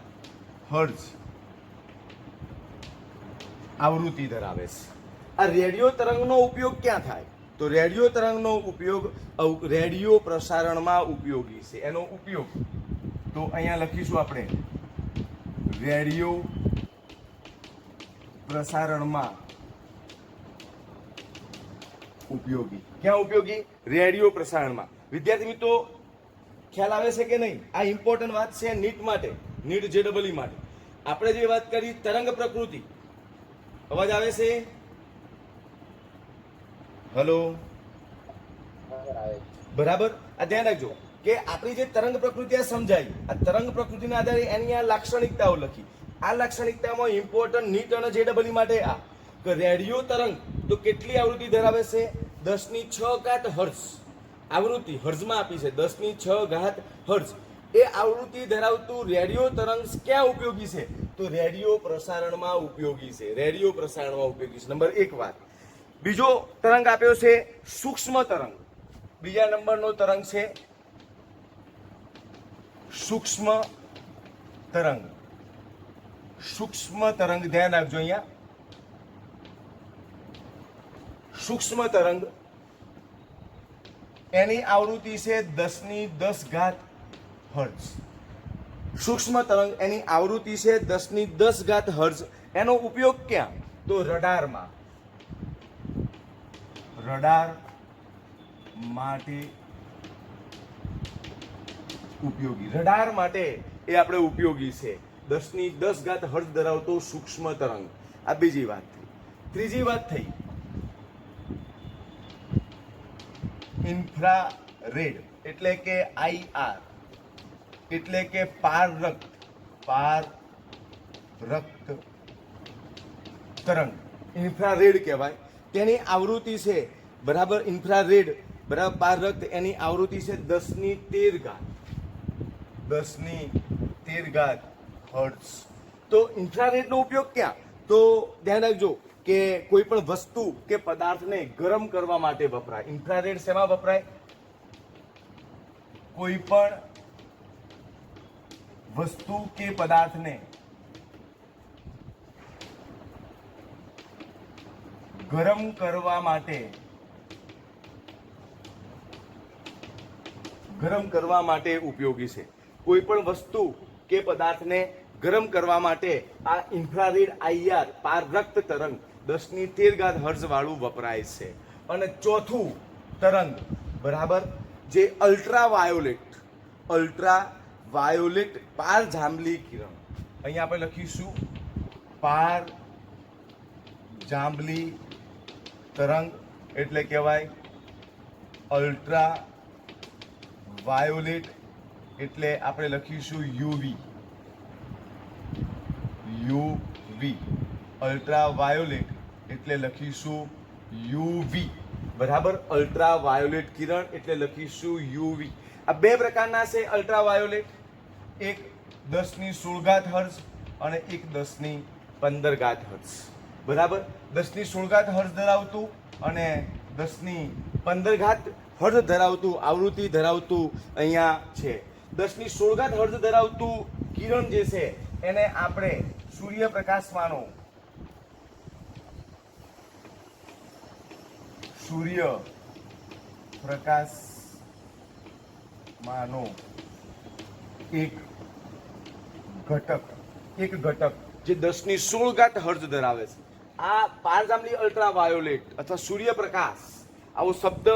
હર્ટ્ઝ આવૃત્તિ ધરાવે છે. આ રેડિયો તરંગનો ઉપયોગ ક્યાં થાય? તો રેડિયો તરંગનો ઉપયોગ રેડિયો પ્રસારણમાં ઉપયોગી છે. એનો ઉપયોગ તો અહીંયા લખીશું આપણે, રેડિયો પ્રસારણમાં ઉપયોગી. ક્યાં ઉપયોગી? રેડિયો પ્રસારણમાં. વિદ્યાર્થી મિત્રો ખ્યાલ આવે છે કે નહીં? આ ઇમ્પોર્ટન્ટ વાત છે નીટ માટે, નીટ જેડબલઈ માટે. આપણે જે વાત કરી તરંગ પ્રકૃતિ, અવાજ આવે છે? હલો, બરાબર. આ ધ્યાન રાખજો કે આપણી જે તરંગ પ્રકૃતિ આ સમજાઈ, આ તરંગ પ્રકૃતિના આધારે એની આ લાક્ષણિકતાઓ લખી. આ લાક્ષણિકતામાં ઇમ્પોર્ટન્ટ નીટ અને જેડબલઈ માટે આ કે રેડિયો તરંગ તો કેટલી આવૃત્તિ ધરાવે છે? 10⁶ હર્ટ્ઝ આવૃત્તિ હર્ટ્ઝમાં આપી છે, 10⁶ હર્ટ્ઝ. એ આવૃત્તિ ધરાવતું રેડિયો તરંગ ક્યાં ઉપયોગી છે? તો રેડિયો પ્રસારણમાં ઉપયોગી છે. રેડિયો પ્રસારણમાં ઉપયોગી છે. નંબર 1 વાત. બીજો તરંગ આપ્યો છે સૂક્ષ્મ તરંગ. બીજા નંબરનો તરંગ છે સૂક્ષ્મ તરંગ. સૂક્ષ્મ તરંગ ધ્યાન રાખજો અહીંયા. સૂક્ષ્મ તરંગ એની આવૃત્તિ છે 10⁻10 હર્ટ્ઝ. સૂક્ષ્મ તરંગ એની આવૃત્તિ છે 10⁻10 હર્ટ્ઝ. એનો ઉપયોગ ક્યાં? તો રડારમાં. રડાર માટે ઉપયોગી. રડાર માટે એ આપણે ઉપયોગી છે. 10 હર્ટ્ઝ ધરાવતો સૂક્ષ્મ તરંગ. આ બીજી વાત થઈ. ત્રીજી વાત થઈ ઇન્ફ્રારેડ એટલે કે IR એટલે કે પારરક્ત તરંગ. ઇન્ફ્રારેડ કહેવાય. તેની આવૃત્તિ છે બરાબર, ઇન્ફ્રારેડ બરાબર પારરક્ત, એની આવૃત્તિ છે 10 હર્ટ્ઝ. તો ઇન્ફ્રારેડનો ઉપયોગ ક્યાં? તો ધ્યાન રાખજો કે કોઈ પણ વસ્તુ કે પદાર્થને ગરમ કરવા માટે વપરાય. ઇન્ફ્રારેડ શેમાં વપરાય? કોઈ પણ વસ્તુ કે પદાર્થને ગરમ કરવા માટે ઉપયોગી છે. કોઈ પણ વસ્તુ કે પદાર્થને ગરમ કરવા માટે આ ઇન્ફ્રારેડ IR પારરક્ત તરંગ 10 હર્ટ્ઝ વાળું વપરાય છે. અને ચોથું તરંગ બરાબર જે અલ્ટ્રાવાયોલેટ પારજાંબલી કિરણ. અહીંયા આપણે લખીશું પારજાંબલી તરંગ એટલે કહેવાય અલ્ટ્રાવાયોલેટ, એટલે આપણે લખીશું UV. અલ્ટ્રાવાયોલેટ એટલે લખીશું UV બરાબર. અલ્ટ્રાવાયોલેટ કિરણ એટલે લખીશું UV. આ બે પ્રકારના છે અલ્ટ્રાવાયોલેટ, એક 1016 હર્ટ્ઝ અને એક 1015 હર્ટ્ઝ બરાબર. 1016 હર્ટ્ઝ ધરાવતું અને 1015 હર્ટ્ઝ ધરાવતું આવૃત્તિ ધરાવતું અહીંયા છે. 1016 હર્ટ્ઝ ધરાવતું કિરણ જે છે એને આપણે સૂર્યપ્રકાશમાંનો એક ઘટક જે 1016 હર્ટ્ઝ ધરાવે છે. આ પારજાંબલી અલ્ટ્રાવાયોલેટ અથવા સૂર્યપ્રકાશ આવો શબ્દ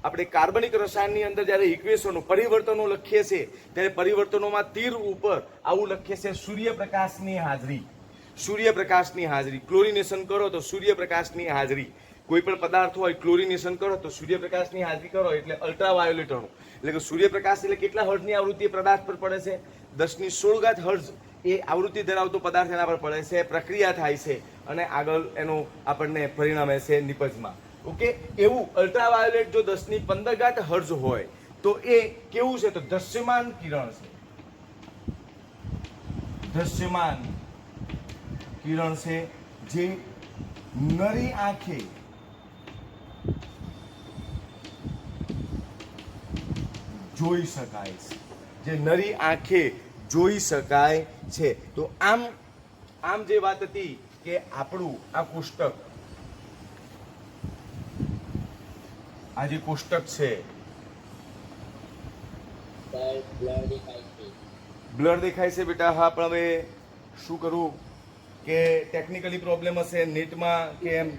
આપણે કાર્બનિક રસાયણની અંદર જ્યારે ઇક્વેશનો પરિવર્તનો લખીએ છીએ ત્યારે પરિવર્તનોમાં તીર ઉપર આવું લખીએ છીએ સૂર્યપ્રકાશની હાજરી. ક્લોરિનેશન કરો તો સૂર્યપ્રકાશની હાજરી. કોઈ પણ પદાર્થ હોય ક્લોરિનેશન કરો તો સૂર્યપ્રકાશની હાજરી કરો એટલે અલ્ટ્રાવાયોલેટ અણુ. એટલે કે સૂર્યપ્રકાશ એટલે કેટલા હર્ટ્ઝની આવૃત્તિ પદાર્થ પર પડે છે? 1016 હર્ટ્ઝ એ આવૃત્તિ ધરાવતો પદાર્થ એના પર પડે છે, પ્રક્રિયા થાય છે અને આગળ એનું આપણને પરિણામે છે નિપજમાં. ઓકે, એવું અલ્ટ્રાવાયોલેટ જો 1015 હર્ટ્ઝ હોય તો એ કેવું છે? તો દ્રશ્યમાન કિરણ છે. દ્રશ્યમાન કિરણ છે જે નરી આંખે જોઈ શકાય છે. જે નરી આંખે જોઈ શકાય છે. તો આમ જે વાત હતી કે આપણું આ કોષ્ટક, આ જે કોષ્ટક છે બ્લર દેખાય છે બેટા. હા, પણ હવે શું કરું કે ટેકનિકલી પ્રોબ્લેમ હશે નેટમાં કે એમ.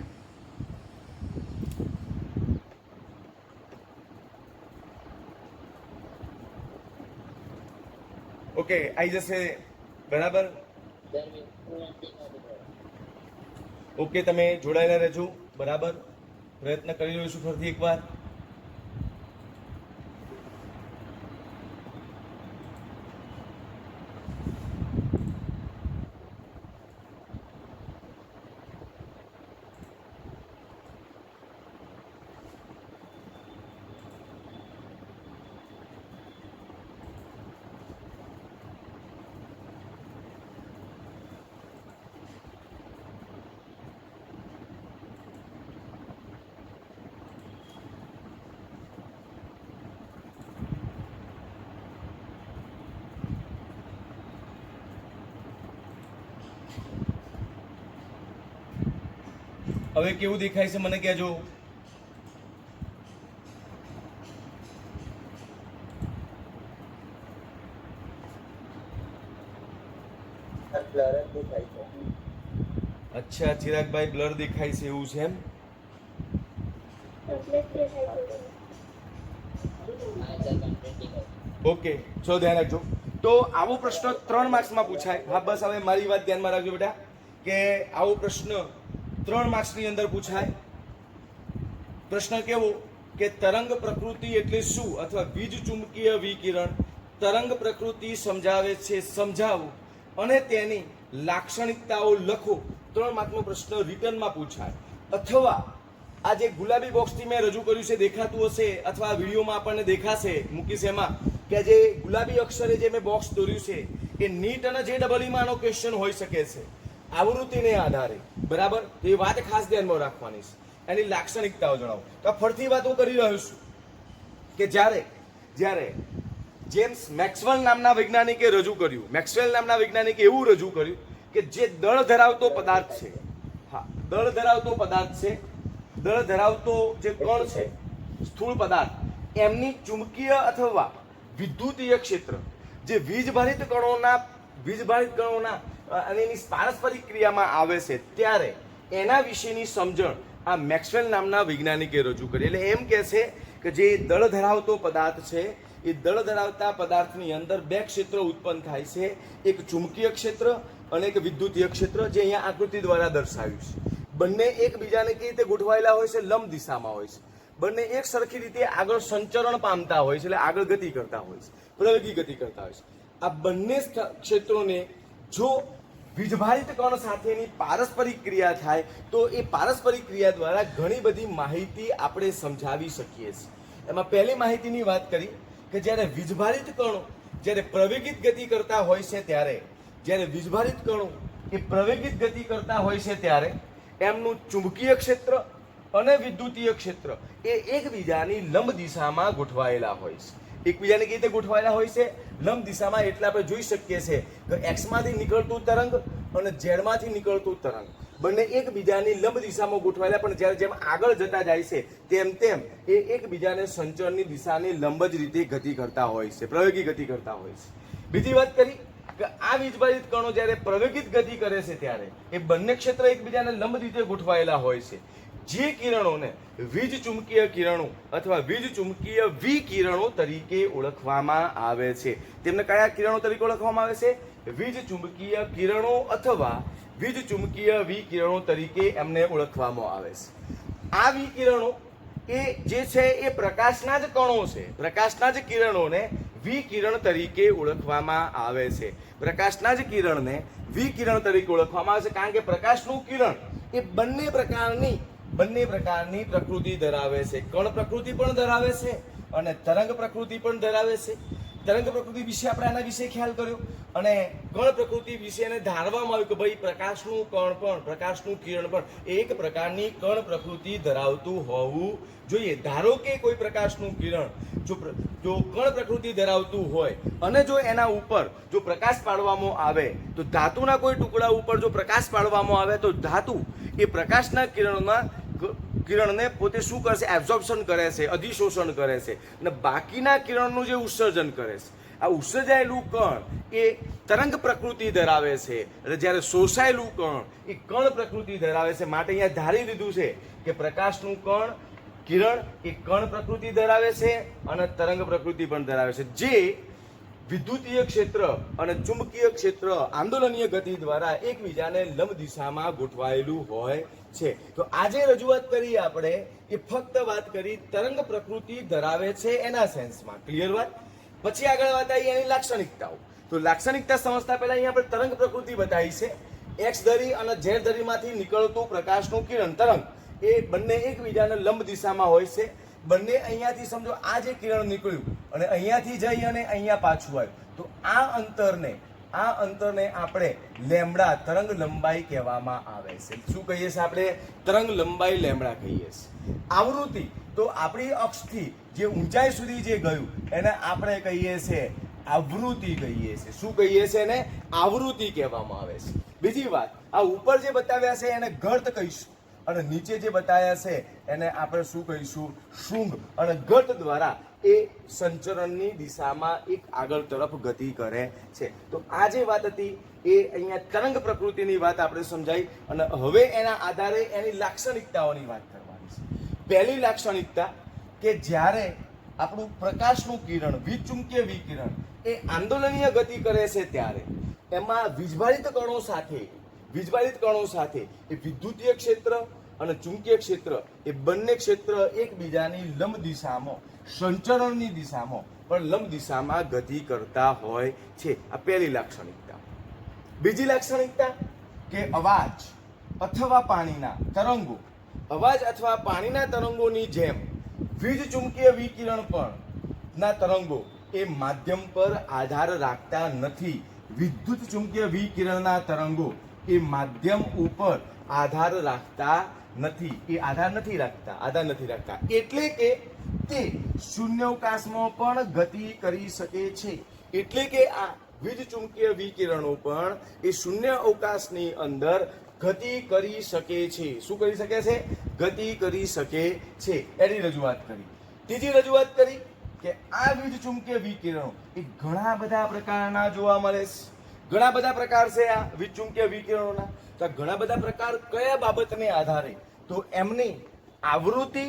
ઓકે, આવી જશે બરાબર. ઓકે, તમે જોડાયેલા રહેજો બરાબર. પ્રયત્ન કરી રહ્યો છું ફરીથી એકવાર. હવે કેવું દેખાય છે મને કહેજો. અચ્છા ચિરાગભાઈ, બ્લર દેખાય છે એવું છે એમ? ઓકે, ચલો ધ્યાન રાખજો. તો આવો પ્રશ્ન 3 માર્ક્સમાં પૂછાય. હા બસ હવે મારી વાત ધ્યાનમાં રાખજો બેટા કે આવો પ્રશ્ન 3 માર્ક્સની અંદર પૂછાય. પ્રશ્ન કેવો કે તરંગ પ્રકૃતિ એટલે શું અથવા વીજ ચુંબકીય વિકિરણ તરંગ પ્રકૃતિ સમજાવે છે, સમજાવો અને તેની લાક્ષણિકતાઓ લખો. 3 માર્કનો પ્રશ્ન રિટર્નમાં પૂછાય. અથવા આ જે ગુલાબી બોક્સથી મેં રજૂ કર્યું છે દેખાતું હશે અથવા વિડીયોમાં આપણને દેખાશે મૂકીશ એમાં કે જે ગુલાબી અક્ષરે જે મેં બોક્સ દોર્યું છે એ નીટ અને JEE આનો ક્વેશ્ચન હોઈ શકે છે આવૃત્તિને આધારે. બરાબર, એ વાત ખાસ ધ્યાનમાં રાખવાની છે. એની લાક્ષણિકતાઓ જણાવો. તો આ ફરતી વાત હું કરી રહ્યો છું કે જ્યારે જેમ્સ મેક્સવેલ નામના વૈજ્ઞાનિકે રજૂ કર્યું, મેક્સવેલ નામના વૈજ્ઞાનિકે એવું રજૂ કર્યું કે જે દળ ધરાવતો પદાર્થ છે, હા દળ ધરાવતો પદાર્થ છે, દળ ધરાવતો જે કણ છે સ્થૂળ પદાર્થ, એમની ચુંબકીય અથવા વિદ્યુતીય ક્ષેત્ર જે વીજભારિત કણોના અને એની પારસ્પરિક ક્રિયામાં આવે છે ત્યારે એના વિશેની સમજણ આ મેક્સવેલ નામના વૈજ્ઞાનિકે રજૂ કરી. એટલે એમ કહે છે કે જે દળ ધરાવતો પદાર્થ છે એ દળ ધરાવતા પદાર્થની અંદર 2 ક્ષેત્રો ઉત્પન્ન થાય છે, એક ચુંબકીય ક્ષેત્ર અને એક વિદ્યુતીય ક્ષેત્ર, જે અહીંયા આકૃતિ દ્વારા દર્શાવ્યું છે. બંને એકબીજાને કેવી રીતે ગોઠવાયેલા હોય છે, લંબ દિશામાં હોય છે. બંને એક સરખી રીતે આગળ સંચરણ પામતા હોય છે, એટલે આગળ ગતિ કરતા હોય છે, પ્રવેગી ગતિ કરતા હોય છે. આ બંને ક્ષેત્રોને જો વીજભારિત કણ સાથેની પારસ્પરિક ક્રિયા થાય તો એ પારસ્પરિક ક્રિયા દ્વારા ઘણી બધી માહિતી આપણે સમજાવી શકીએ છીએ. એમાં પહેલી માહિતીની વાત કરી કે જ્યારે વીજભારિત કણો જ્યારે પ્રવેગિત ગતિ કરતા હોય છે ત્યારે ત્યારે એમનું ચુંબકીય ક્ષેત્ર અને વિદ્યુતીય ક્ષેત્ર એ એકબીજાની લંબ દિશામાં ગોઠવાયેલા હોય છે. એકબીજાને કેવી રીતે ગોઠવાયેલા હોય છે? લંબ દિશામાં. એટલે આપણે જોઈ શકીએ છીએ કે એક્સમાંથી નીકળતું તરંગ અને ઝેડમાંથી નીકળતું તરંગ બંને એકબીજાની લંબ દિશામાં ગોઠવાયેલા, પણ જ્યારે જેમ આગળ જતા જાય છે તેમ એ એકબીજાને સંચરણની દિશાની લંબ જ રીતે ગતિ કરતા હોય છે, પ્રવેગી ગતિ કરતા હોય છે. બીજી વાત કરી કે આ વીજભારિત કણો જ્યારે પ્રવેગિત ગતિ કરે છે ત્યારે એ બંને ક્ષેત્ર એકબીજાને લંબ રીતે ગોઠવાયેલા હોય છે. જે કિરણોને વીજ ચુંબકીય કિરણો અથવા વીજ ચુંબકીય વિકિરણો તરીકે ઓળખવામાં આવે છે. તેમને કયા કિરણો તરીકે ઓળખવામાં આવે છે? વીજ ચુંબકીય કિરણો અથવા વીજ ચુંબકીય વિકિરણો તરીકે એમને ઓળખવામાં આવે છે. આ વિકિરણો એ જે છે એ પ્રકાશના જ કણો છે. પ્રકાશના જ કિરણોને વિકિરણ તરીકે ઓળખવામાં આવે છે. પ્રકાશના જ કિરણને વિકિરણ તરીકે ઓળખવામાં આવે છે, કારણ કે પ્રકાશનું કિરણ એ બંને પ્રકારની પ્રકૃતિ ધરાવે છે. કણ પ્રકૃતિ પણ ધરાવે છે અને તરંગ પ્રકૃતિ પણ ધરાવે છે. તરંગ પ્રકૃતિ વિશે આપણે આના વિશે ખ્યાલ કર્યો અને કણ પ્રકૃતિ વિશે એને ધારવામાં આવ્યું કે ભાઈ પ્રકાશનું કિરણ પણ એક પ્રકારની કણ પ્રકૃતિ ધરાવતું હોવું જોઈએ. ધારો કે કોઈ પ્રકાશનું કિરણ જો કણ પ્રકૃતિ ધરાવતું હોય અને જો એના ઉપર જો પ્રકાશ પાડવામાં આવે તો ધાતુના કોઈ ટુકડા ઉપર જો પ્રકાશ પાડવામાં આવે તો ધાતુ એ પ્રકાશના કિરણને પોતે શું કરશે? એબ્ઝોર્પ્શન કરે છે, અધિશોષણ કરે છે અને બાકીના કિરણનું જે ઉત્સર્જન કરે છે. આ ઉત્સર્જાયેલું કણ એ તરંગ પ્રકૃતિ ધરાવે છે અને જ્યારે શોષાયેલું કણ એ કણ પ્રકૃતિ ધરાવે છે. માટે અહીંયા ધારી લીધું છે કે પ્રકાશનું કિરણ એ કણ પ્રકૃતિ ધરાવે છે અને તરંગ પ્રકૃતિ પણ ધરાવે છે. જે વિદ્યુતીય ક્ષેત્ર અને ચુંબકીય ક્ષેત્ર આંદોલનીય ગતિ દ્વારા એકબીજાને લંબ દિશામાં ગોઠવાયેલું હોય છે. તો આજે રજૂઆત કરી આપણે એ ફક્ત વાત કરી તરંગ પ્રકૃતિ ધરાવે છે એના સેન્સમાં. ક્લિયર વાત? પછી આગળ વાત આવી એની લાક્ષણિકતાઓ. તો લાક્ષણિકતા સમજતા પહેલા અહીંયા આપણે તરંગ પ્રકૃતિ બતાવી છે. એક્સ ધરી અને ઝેડ ધરીમાંથી નીકળતું પ્રકાશનું કિરણ તરંગ એ બંને એકબીજાને લંબ દિશામાં હોય છે. બંને અહીંયાથી સમજો આ જે કિરણ નીકળ્યું અને અહીંયાથી જઈ અને અહીંયા પાછું આવ્યું તો આ અંતરને આપણે લેમ્બડા તરંગ લંબાઈ કહેવામાં આવે છે. શું કહીએ છીએ આપણે? તરંગ લંબાઈ લેમ્બડા કહીએ છીએ. આવૃત્તિ તો આપણી અક્ષથી જે ઊંચાઈ સુધી જે ગયું એને આપણે કહીએ છીએ આવૃત્તિ કહીએ છીએ. શું કહીએ છીએ? એને આવૃત્તિ કહેવામાં આવે છે. બીજી વાત, આ ઉપર જે બતાવ્યા છે એને ગર્ત કહીશું અને નીચે જે બતાવ્યા છે એને આપણે શું કહીશું? શૃંગ. અને ગર્ત દ્વારા એ સંચરણની દિશામાં એક આગળ તરફ ગતિ કરે છે. તો આ જે વાત હતી એ અહીંયા તરંગ પ્રકૃતિની વાત આપણે સમજાઈ અને હવે એના આધારે એની લાક્ષણિકતાઓની વાત કરવાની છે. પહેલી લાક્ષણિકતા કે જ્યારે આપણું પ્રકાશનું કિરણ વીજ ચુંબકીય વિકિરણ એ આંદોલનીય ગતિ કરે છે ત્યારે એમાં વીજભારિત કણો સાથે એ વિદ્યુતીય ક્ષેત્ર અને ચુંબકીય ક્ષેત્ર એ બંને ક્ષેત્ર એકબીજાની લંબ દિશામાં, સંચરણની દિશામાં પણ લંબ દિશામાં ગતિ કરતા હોય છે. આ પહેલી લાક્ષણિકતા. બીજી લાક્ષણિકતા કે અવાજ અથવા પાણીના તરંગોની જેમ વીજ ચુંબકીય વિકિરણ પણ ના તરંગો એ માધ્યમ પર આધાર રાખતા નથી. વિદ્યુત ચુંબકીય વિકિરણના તરંગો એ માધ્યમ ઉપર આધાર રાખતા નથી. આધાર નથી રાખતા એટલે કે તે શૂન્યાવકાશમાં પણ ગતિ કરી શકે છે. એટલે કે આ વીજ ચુંબકીય વિકિરણો પણ એ શૂન્ય અવકાશની અંદર ગતિ કરી શકે છે. શું કરી શકે છે? ગતિ કરી શકે છે. એની રજૂઆત કરી. ત્રીજી રજૂઆત કરી કે આ વીજ ચુંબકીય વિકિરણો એ ઘણા બધા પ્રકારના જોવા મળે છે. ઘણા બધા પ્રકાર છે આ વીજ ચુંબકીય વિકિરણોના. તો ઘણા બધા પ્રકાર કયા બાબતને આધારે? તો એમની આવૃત્તિ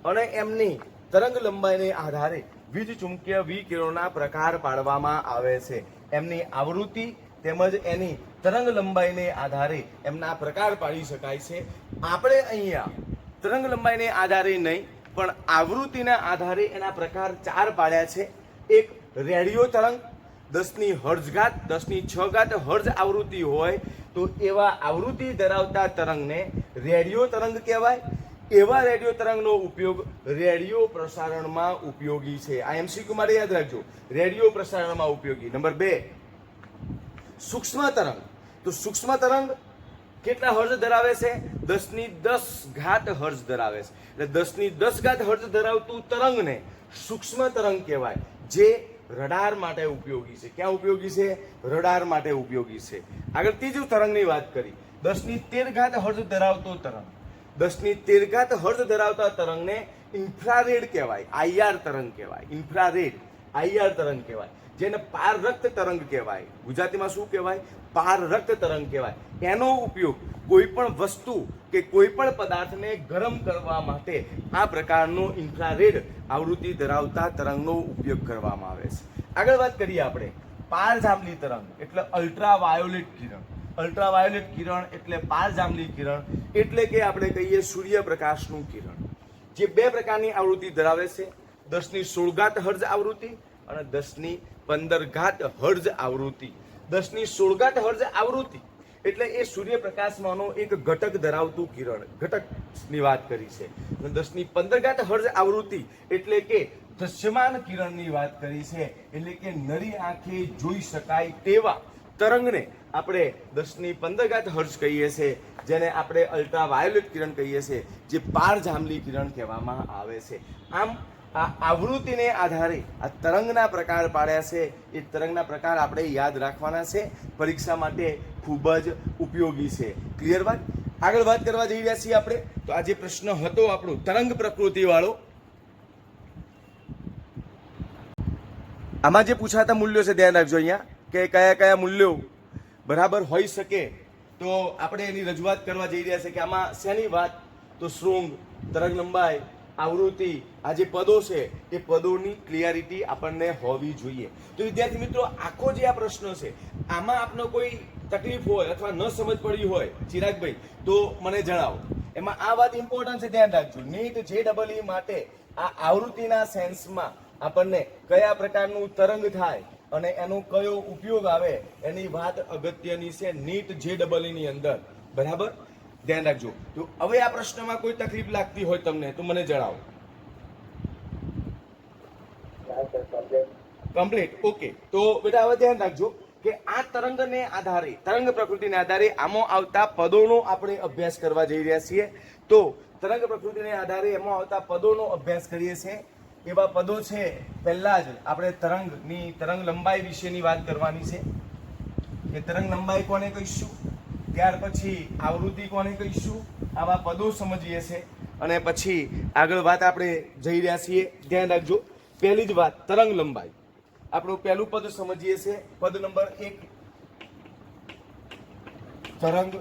અને એમની તરંગ લંબાઈને આધારે વીજ ચુંબકીય વિકિરણોના પ્રકાર પાડવામાં આવે છે. એમની આવૃત્તિ તેમજ એની તરંગ લંબાઈને આધારે એમના પ્રકાર પાડી શકાય છે. આપણે અહીંયા તરંગ લંબાઈને આધારે નહીં પણ આવૃત્તિના આધારે એના પ્રકાર 4 પાડ્યા છે. એક રેડિયો તરંગ 10⁻6 હર્ટ્ઝ આવૃત્તિ હોય તો એવા આવૃત્તિ ધરાવતા તરંગને રેડિયો તરંગ કહેવાય. એવા રેડિયો તરંગનો ઉપયોગ રેડિયો પ્રસારણમાં ઉપયોગી છે. આ એમસીક્યુ માટે યાદ રાખજો, રેડિયો પ્રસારણમાં ઉપયોગી. નંબર 2, સૂક્ષ્મ તરંગ. તો સૂક્ષ્મ તરંગ કેટલા હર્ટ્ઝ ધરાવે છે? 10⁻10 હર્ટ્ઝ ધરાવે છે. એટલે 10⁻10 હર્ટ્ઝ ધરાવતું તરંગને સૂક્ષ્મ તરંગ કહેવાય, જે રડાર માટે ઉપયોગી છે. ક્યાં ઉપયોગી છે? રડાર માટે ઉપયોગી છે. આગળ ત્રીજું તરંગની વાત કરી. 10⁻13 હર્ટ્ઝ ધરાવતો તરંગ, 10⁻13 હર્ટ્ઝ ધરાવતા તરંગને ઇન્ફ્રારેડ કહેવાય, આઈઆર તરંગ કહેવાય. ઇન્ફ્રારેડ આઈઆર તરંગ કહેવાય, જેને પારરક્ત તરંગ કહેવાય. ગુજરાતીમાં શું કહેવાય? પારરક્ત તરંગ કહેવાય. એનો ઉપયોગ કોઈ પણ વસ્તુ કે કોઈ પણ પદાર્થને ગરમ કરવા માટે આ પ્રકારનો ઇન્ફ્રારેડ આવૃત્તિ ધરાવતા તરંગનો ઉપયોગ કરવામાં આવે છે. આગળ વાત કરીએ આપણે પારજાંબલી તરંગ એટલે અલ્ટ્રાવાયોલેટ કિરણ. અલ્ટ્રાવાયોલેટ કિરણ એટલે પારજાંબલી કિરણ એટલે કે આપણે કહીએ સૂર્યપ્રકાશનું કિરણ, જે 2 પ્રકારની આવૃત્તિ ધરાવે છે. 10⁻16 હર્ટ્ઝ આવૃત્તિ અને 10⁻15 હર્ટ્ઝ આવૃત્તિ. 10⁻16 હર્ટ્ઝ આવૃત્તિ એટલે એ સૂર્યપ્રકાશમાંનો એક ઘટક ધરાવતું કિરણ, ઘટકની વાત કરી છે. 10⁻15 હર્ટ્ઝ આવૃત્તિ એટલે કે દૃશ્યમાન કિરણની વાત કરી છે. એટલે કે નરી આંખે જોઈ શકાય તેવા તરંગને આપણે 10⁻15 હર્ટ્ઝ કહીએ છીએ, જેને આપણે અલ્ટ્રાવાયોલેટ કિરણ કહીએ છીએ, જે પારજાંબલી કિરણ કહેવામાં આવે છે. આમ આ આવૃત્તિને આધારે આ તરંગના પ્રકાર પાડ્યા છે. એ તરંગના પ્રકાર આપણે યાદ રાખવાના છે, પરીક્ષા માટે ખૂબ જ ઉપયોગી છે. ક્લિયર વાત? આગળ વાત કરવા જઈ રહ્યા છીએ આપણે. તો આ જે પ્રશ્ન હતો આપણો તરંગ પ્રકૃતિ વાળો, આમાં જે પૂછાતા મૂલ્યો છે ધ્યાન રાખજો અહીંયા કે કયા કયા મૂલ્યો બરાબર હોઈ શકે. તો આપણે એની રજૂઆત કરવા જઈ રહ્યા છે કે આમાં શેની વાત? તો શૃંગ, તરંગ લંબાઈ, આવૃત્તિ, આ જે પદો છે એ પદોની ક્લિયરિટી આપણને હોવી જોઈએ. તો વિદ્યાર્થી મિત્રો, આખો જે આ પ્રશ્ન છે આમાં આપનો કોઈ તકલીફ હોય અથવા ન સમજ પડી હોય ચિરાગભાઈ, તો મને જણાવો. એમાં આ વાત ઇમ્પોર્ટન્ટ છે, ધ્યાન રાખજો. નીટ JEE માટે આ આવૃત્તિના સેન્સમાં આપણને કયા પ્રકારનું તરંગ થાય અને એનો કયો ઉપયોગ આવે એની વાત અગત્યની છે નીટ JEE ની અંદર. બરાબર? ધ્યાન રાખજો. તો હવે આ પ્રશ્નમાં કોઈ તકલીફ લાગતી હોય તમને તો મને જણાવો. કમ્પ્લીટ? ઓકે. તો બેટા હવે ધ્યાન રાખજો કે આ તરંગને આધારે, તરંગ પ્રકૃતિને આધારે આમાં આવતા પદોનો આપણે અભ્યાસ કરવા જઈ રહ્યા છીએ. તો તરંગ પ્રકૃતિને આધારે એમાં આવતા પદોનો અભ્યાસ કરીએ છીએ. એવા પદો છે, પહેલા જ આપણે તરંગ લંબાઈ વિશેની વાત કરવાની છે કે તરંગ લંબાઈ કોને કહીશું, ત્યાર પછી આવૃત્તિ કોને કહીશું, આવા પદો સમજીએ છે અને પછી આગળ વાત આપણે જઈ રહ્યા છીએ. ધ્યાન રાખજો, પહેલી જ વાત તરંગ લંબાઈ. આપણું પહેલું પદ સમજીએ છે, પદ નંબર 1 તરંગ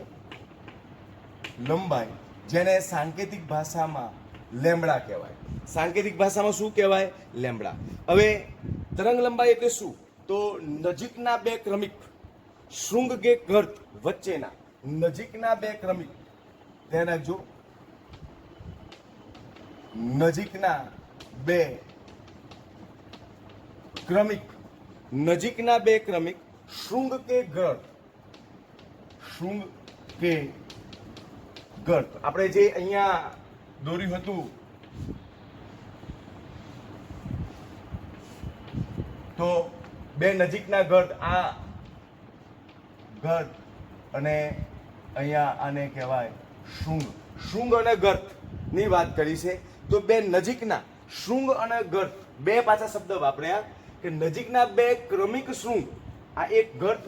લંબાઈ, જેને સાંકેતિક ભાષામાં લેમ્બડા કહેવાય. સાંકેતિક ભાષામાં શું કહેવાય? લેમ્બડા. હવે તરંગ લંબાઈ એટલે શું? તો નજીકના બે ક્રમિક શૃંગ કે ગર્ત વચ્ચેના નજીકના બે ક્રમિક, ધ્યાન રાખજો, નજીકના બે ક્રમિક, નજીકના બે ક્રમિક શૃંગ કે ગર્ત, શૃંગ કે ગર્ત. આપણે જે અહીંયા દોર્યું હતું તો બે નજીકના ગર્ત, આ ગર્ત અને અહીંયા આને કહેવાય શૃંગ. શૃંગ અને ગર્ત ની વાત કરી છે. તો બે નજીકના શૃંગ અને ગર્ત, બે પાછા શબ્દ વાપર્યા કે નજીકના બે ક્રમિક શૃંગ, આ એક ગર્ત,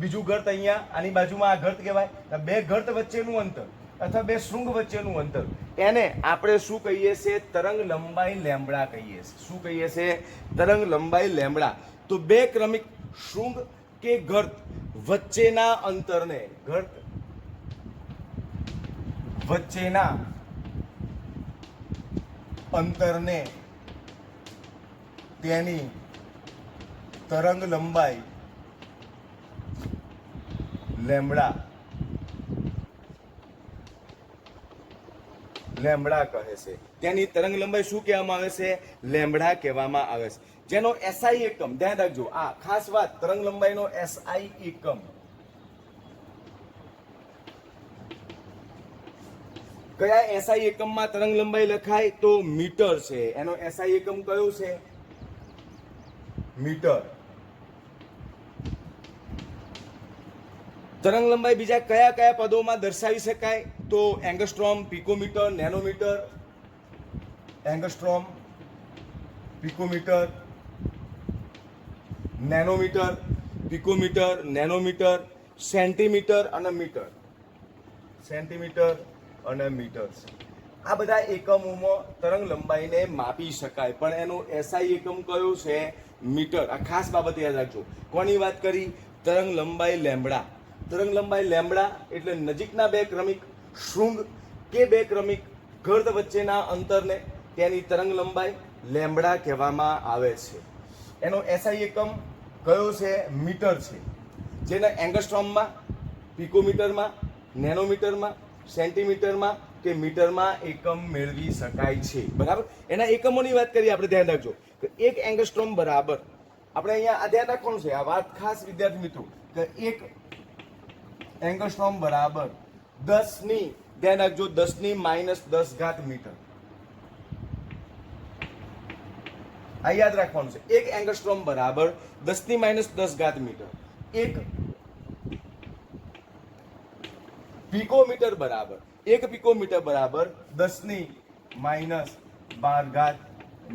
બીજું ગર્ત અહીંયા આની બાજુમાં આ ગર્ત કહેવાય. બે ગર્ત વચ્ચેનું અંતર અથવા બે શૃંગ વચ્ચેનું અંતર, એને આપણે શું કહીએ છીએ? તરંગ લંબાઈ લેમ્બડા કહીએ છીએ. શું કહીએ છીએ? તરંગ લંબાઈ લેમ્બડા. તો બે ક્રમિક શૃંગ કે ગર્ત વચ્ચેના અંતરને, ગર્ત વચ્ચેના અંતરને તેની તરંગ લંબાઈ લેમ્બડા લેમ્બડા કહે છે. તેની તરંગ લંબાઈ શું કહેવામાં આવે છે? લેમ્બડા કહેવામાં આવે છે. જેનો એસઆઈ એકમ, ધ્યાન રાખજો, આ ખાસ વાત, તરંગ લંબાઈનો એસઆઈ એકમ કયા એસઆઈ એકમમાં તરંગ લંબાઈ લખાય? તો મીટર છે. એનો એસઆઈ એકમ કયો છે? મીટર. તરંગ લંબાઈ બીજા કયા કયા પદોમાં દર્શાવી શકાય? તો angstrom, picometre, nanometre, angstrom, picometre, nanometre, picometre, nanometre, centimetre અને મીટર, સેન્ટીમીટર અને મીટર. આ બધા એકમોમાં તરંગ લંબાઈને માપી શકાય, પણ એનો એસઆઈ એકમ કયો છે? મીટર. આ ખાસ બાબત યાદ રાખજો. કોની વાત કરી? તરંગ લંબાઈ લેમ્બડા. તરંગ લંબાઈ લેમ્બડા એટલે નજીકના બે ક્રમિક શૃંગ કે બે ક્રમિક ગર્ત વચ્ચેના અંતરને તેની તરંગ લંબાઈ લેમ્બડા કહેવામાં આવે છે. એનો એસઆઈ એકમ કયો છે? મીટર છે. જેને એંગસ્ટ્રોમમાં, પિકોમીટરમાં, નેનોમીટરમાં, સેન્ટીમીટરમાં કે મીટરમાં એકમ મેળવી શકાય છે. બરાબર. એના એકમોની વાત કરીએ આપણે, ધ્યાન રાખજો કે એક એંગસ્ટ્રોમ બરાબર, આપણે અહીંયા આ ધ્યાન રાખવાનું છે, આ વાત ખાસ વિદ્યાર્થી મિત્રો, કે એક એંગસ્ટ્રોમ બરાબર 10 ની, ધ્યાન રાખજો, 10 ની -10 ઘાત મીટર. આ યાદ રાખવાનું છે. એક એંગસ્ટ્રોમ બરાબર 10 ની -10 ઘાત મીટર. એક પિકોમીટર બરાબર, એક પિકોમીટર બરાબર 10 ની -12 ઘાત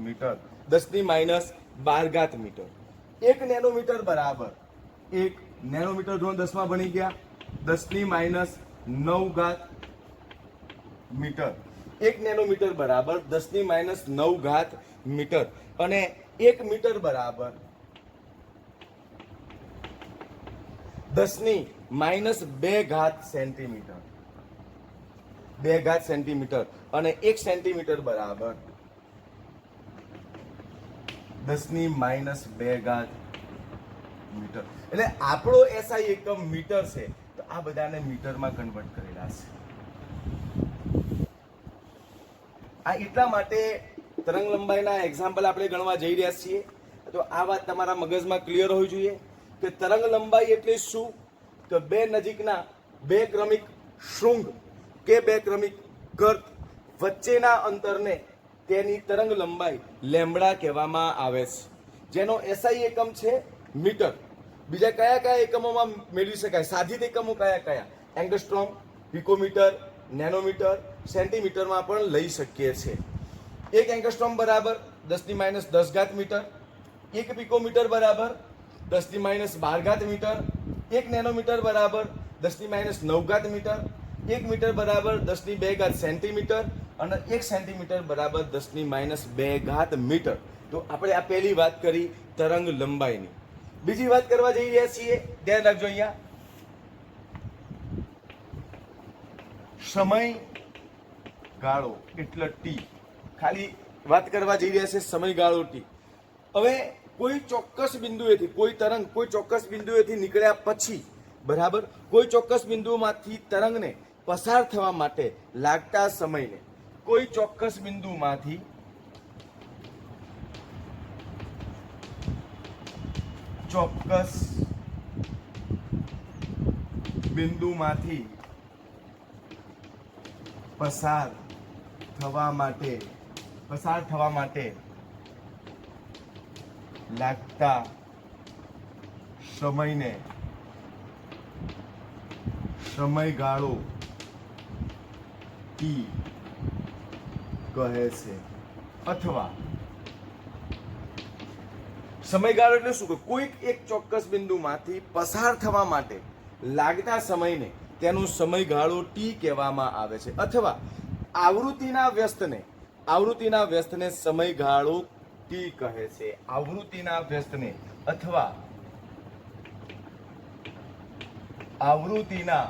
મીટર. 10 ની -12 ઘાત મીટર. એક નેનોમીટર બરાબર, એક નેનોમીટર ધોરણ 10 માં ભણી ગયા, 10 ની -9 ઘાત મીટર. એક નેનોમીટર બરાબર 10 ની -9 ઘાત મીટર. અને એક મીટર બરાબર 10 ની -2 ઘાત સેન્ટીમીટર. 2 ઘાત સેન્ટીમીટર. અને એક સેન્ટીમીટર બરાબર 10 ની -2 ઘાત મીટર. એટલે આપણો એસઆઈ એકમ મીટર છે, તો આ બધાને મીટરમાં કન્વર્ટ કરેલા છે. આ એટલા માટે તરંગ લંબાઈના એક્ઝામ્પલ આપણે ગણવા જઈ રહ્યા છીએ. તો આ વાત તમારા મગજમાં ક્લિયર હોવી જોઈએ કે તરંગ લંબાઈ એટલે શું? તો બે નજીકના બે ક્રમિક શૃંગ કે બે ક્રમિક ગર્ત વચ્ચેના અંતરને તેની તરંગ લંબાઈ લેમ્બડા કહેવામાં આવે છે. જેનો એસઆઈ એકમ છે મીટર. બીજા કયા કયા એકમોમાં મેળવી શકાય? સાધિત એકમો કયા કયા? એંગસ્ટ્રોમ, પિકોમીટર, નેનોમીટર, સેન્ટીમીટરમાં પણ લઈ શકીએ છીએ. એક એંગસ્ટ્રોમ બરાબર 10 ની -10 ઘાત મીટર. એક પિકોમીટર બરાબર 10 ની -12 ઘાત મીટર. એક નેનોમીટર બરાબર 10 ની -9 ઘાત મીટર. એક મીટર બરાબર 10 ની 2 ઘાત સેન્ટીમીટર. અને એક સેન્ટીમીટર બરાબર 10 ની -2 ઘાત મીટર. તો આપણે આ પહેલી વાત કરી તરંગ લંબાઈની. બીજી વાત કરવા જઈ રહ્યા છીએ, ધ્યાન રાખજો. અહીંયા સમય ગાળો એટલે ટી. ખાલી વાત કરવા જઈ રહ્યા છે સમયગાળો ટી. હવે કોઈ ચોક્કસ બિંદુએથી કોઈ તરંગ કોઈ ચોક્કસ બિંદુએથી નીકળ્યા પછી, બરાબર, કોઈ ચોક્કસ બિંદુમાંથી તરંગને પસાર થવા માટે લાગતા સમયને કોઈ ચોક્કસ બિંદુમાંથી પસાર થવા માટે લાગતા સમયગાળો T કહે છે. અથવા સમયગાળો એટલે શું? કોઈક એક ચોક્કસ બિંદુમાંથી પસાર થવા માટે લાગતા સમયને તેનો સમયગાળો T કહેવામાં આવે છે. અથવા આવૃત્તિના વ્યસ્તને સમયગાળો T કહે છે. આવૃત્તિના વ્યસ્તને અથવા આવૃત્તિના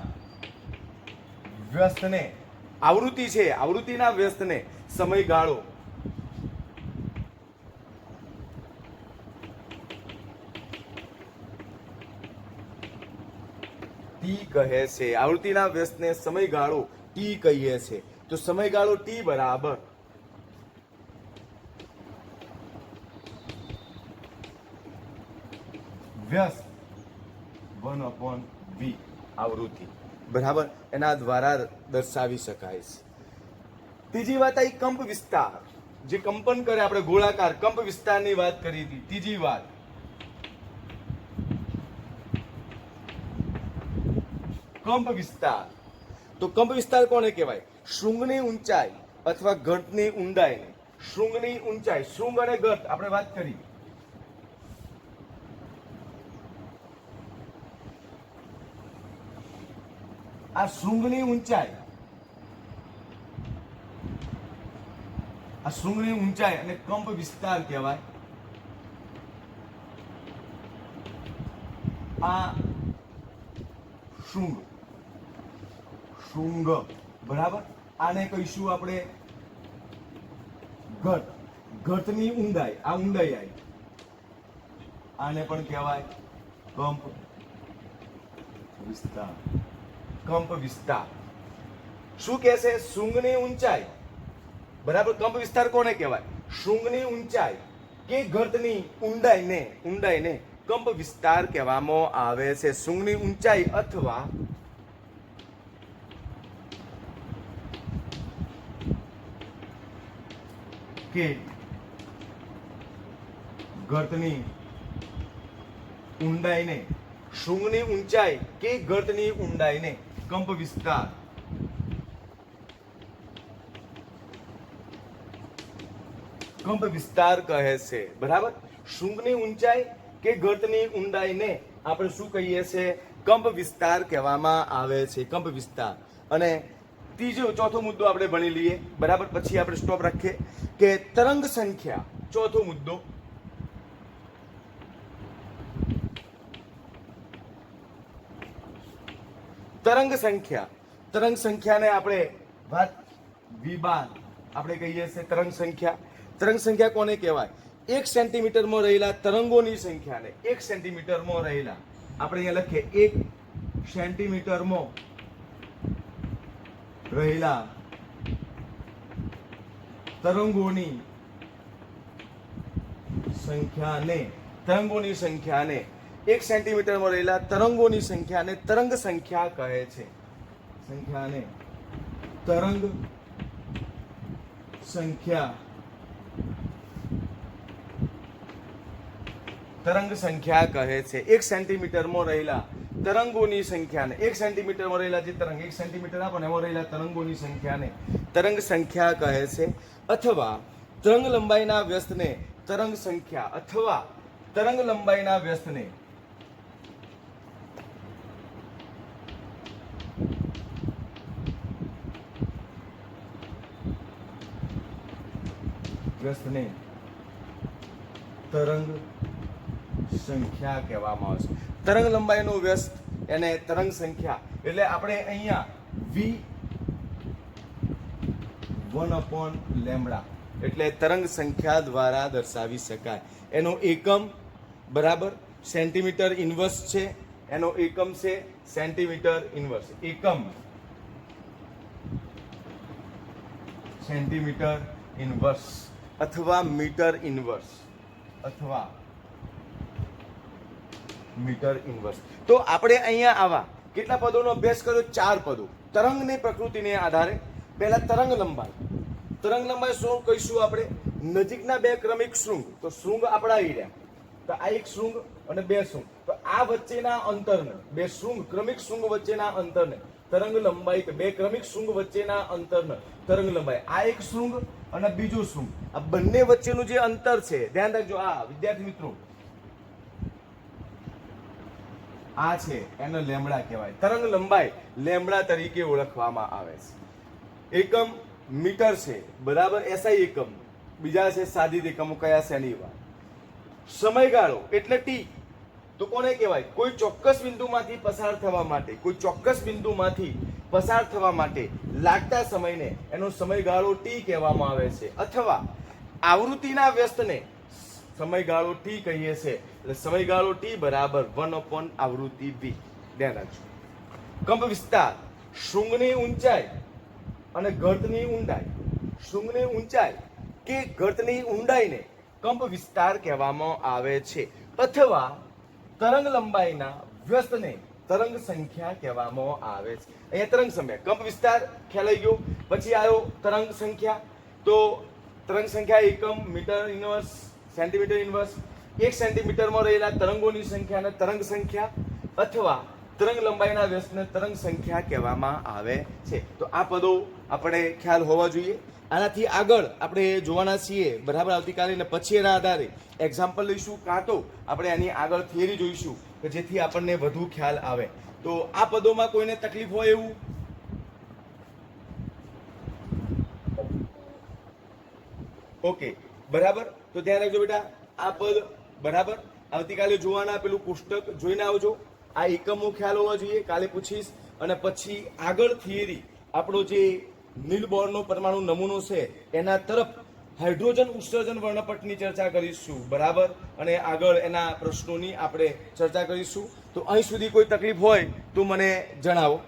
વ્યસ્તને સમયગાળો T કહે છે. આવૃત્તિના વ્યસ્તને સમયગાળો T કહીએ છે. તો સમયગાળો T બરાબર વ્યસ્ત 1/v આવૃત્તિ, બરાબર, એના દ્વારા દર્શાવી શકાય છે. ત્રીજી વાત આવી કંપ વિસ્તાર, જે કંપન કરે, આપણે ગોળાકાર કંપ વિસ્તારની વાત કરી હતી. ત્રીજી વાત કંપ વિસ્તાર. તો કંપ વિસ્તાર કોને કહેવાય? શૃંગની ઊંચાઈ અથવા ઘટની ઊંડાઈને, શૃંગની ઊંચાઈ, શૃંગ અને ઘટ આપણે વાત કરી. આ શૃંગની ઊંચાઈ અને કંપ વિસ્તાર કહેવાય. આ શૃંગ, બરાબર, આને કહીશું આપણે ઘટ, ઘટની ઊંડાઈ, આ ઊંડાઈ આવી, આને પણ કહેવાય કંપ વિસ્તાર. શું કહે છે? શૃંગની ઊંચાઈ, બરાબર. કંપ વિસ્તાર કોને કહેવાય? શૃંગની ઊંચાઈ કે ઘટની ઊંડાઈને કંપ વિસ્તાર કહેવામાં આવે છે. શૃંગની ઊંચાઈ અથવા કે ઘટની ઊંડાઈને, શૃંગની ઊંચાઈ કે ઘટની ઊંડાઈને કંપ વિસ્તાર કહે છે, બરાબર. શૃંગની ઊંચાઈ કે ઘટની ઊંડાઈને આપણે શું કહીએ છીએ? કંપ વિસ્તાર કહેવામાં આવે છે. કંપ વિસ્તાર. અને ચોથો મુદ્દો આપણે ભણી લઈએ, બરાબર, પછી આપણે સ્ટોપ રાખીએ કે તરંગ સંખ્યા. ચોથો મુદ્દો તરંગ સંખ્યાને આપણે વિબાદ આપણે કહીએ છીએ. તરંગ સંખ્યા કોને કહેવાય? 1 સેન્ટીમીટરમાં રહેલા તરંગોની સંખ્યાને, 1 સેન્ટીમીટરમાં રહેલા, આપણે અહીંયા લખીએ 1 સેન્ટીમીટરમાં રહેલા તરંગોની સંખ્યાને 1 સેન્ટીમીટરમાં રહેલા તરંગોની સંખ્યાને તરંગ સંખ્યા કહે છે. સંખ્યાને તરંગ સંખ્યા કહે છે. 1 સેન્ટીમીટરમાં રહેલા તરંગોની સંખ્યાને, 1 સેન્ટીમીટરમાં રહેલા જે તરંગ, 1 સેન્ટીમીટર આપો ને એમાં રહેલા તરંગોની સંખ્યાને તરંગ સંખ્યા કહે છે. અથવા તરંગ લંબાઈના વ્યસ્તને તરંગ સંખ્યા અથવા તરંગ લંબાઈના વ્યસ્તને તરંગ સંખ્યા કહેવામાં આવે છે. તરંગ લંબાઈનો વ્યસ્ત એને તરંગ સંખ્યા, એટલે આપણે અહીંયા v1/λ એટલે તરંગ સંખ્યા દ્વારા દર્શાવી શકાય. એનો એકમ બરાબર સેન્ટીમીટર ઇન્વર્સ છે, એનો એકમ છે સેન્ટીમીટર ઇન્વર્સ. એકમ સેન્ટીમીટર ઇન્વર્સ અથવા મીટર ઇન્વર્સ અથવા મીટર ઇન્વર્સ. તો આપણે અહીંયા આવા કેટલા પદોનો અભ્યાસ કર્યો? 4 પદો. તરંગની પ્રકૃતિને આધારે પહેલા તરંગ લંબાઈ. તરંગ લંબાઈ શું કહીશું આપણે? નજીકના બે ક્રમિક શૃંગ. તો શૃંગ આપણા આવી રહ્યા, તો આ એક શૃંગ અને બે શૃંગ, તો આ વચ્ચેના અંતરને, બે શૃંગ ક્રમિક શૃંગ વચ્ચેના અંતરને તરંગ લંબાઈ. બે ક્રમિક શૃંગ વચ્ચેના અંતરને તરંગ લંબાઈ. આ એક શૃંગ અને બીજું શૃંગ, આ બંને વચ્ચેનું જે અંતર છે, ધ્યાન રાખજો. આ વિદ્યાર્થી મિત્રો, આ છે એને લેમ્બડા કહેવાય. તરંગ લંબાઈ લેમ્બડા તરીકે ઓળખવામાં આવે છે. એકમ મીટર છે બરાબર, એસઆઈ એકમ. બીજા છે સાદિત એકમો. કયા છે એની વાત. સમયગાળો એટલે ટી. તો કોને કહેવાય? કોઈ ચોક્કસ બિંદુમાંથી પસાર થવા માટે, કોઈ ચોક્કસ બિંદુમાંથી પસાર થવા માટે લાગતા સમયને એનો સમયગાળો ટી કહેવામાં આવે છે. અથવા આવૃત્તિના વ્યસ્તને સમયગાળો ટી કહીએ છીએ. એટલે સમયગાળો ટી બરાબર 1 આવૃત્તિ v. ધ્યાન રાખજો. કંપ વિસ્તાર, શૃંગની ઊંચાઈ અને ગર્તની ઊંડાઈ. શૃંગની ઊંચાઈ કે ગર્તની ઊંડાઈને કંપ વિસ્તાર કહેવામાં આવે છે. અથવા તરંગ લંબાઈના વ્યસ્તને તરંગ સંખ્યા કહેવામાં આવે છે. અહીંયા તરંગ સંખ્યા, કંપ વિસ્તાર ખ્યાલ આવી ગયો. પછી આવ્યો તરંગ સંખ્યા. તો તરંગ સંખ્યા એકમ મીટર ઇન્વર્સ સેન્ટીમીટર ઇન્વર્સ. 1 સેન્ટીમીટરમાં રહેલા તરંગોની સંખ્યાને તરંગ સંખ્યા અથવા તરંગ લંબાઈના વ્યસ્તને તરંગ સંખ્યા કહેવામાં આવે છે. તો આ પદો આપણે ખ્યાલ હોવા જોઈએ. આનાથી આગળ આપણે જોવાના છીએ બરાબર આવતીકાલે, અને પછી એના આધારે એક્ઝામ્પલ લઈશું, કાં તો આપણે એની આગળ થિયરી જોઈશું કે જેથી આપણને વધુ ખ્યાલ આવે. તો આ પદોમાં કોઈને તકલીફ હોય એવું? ઓકે બરાબર. તો ધ્યાન રાખજો બેટા, આ પદ બરાબર આવતીકાલે જોવાના. પેલું પુસ્તક જોઈને આવજો. આ એકમો ખ્યાલ હોવા જોઈએ, કાલે પૂછીશ. અને પછી આગળ થિયરી આપણો જે નીલ બોરનો પરમાણુ નમૂનો છે એના તરફ હાઇડ્રોજન ઉત્સર્જન વર્ણપટની ચર્ચા કરીશું બરાબર, અને આગળ એના પ્રશ્નોની આપણે ચર્ચા કરીશું. તો અહીં સુધી કોઈ તકલીફ હોય તો મને જણાવો.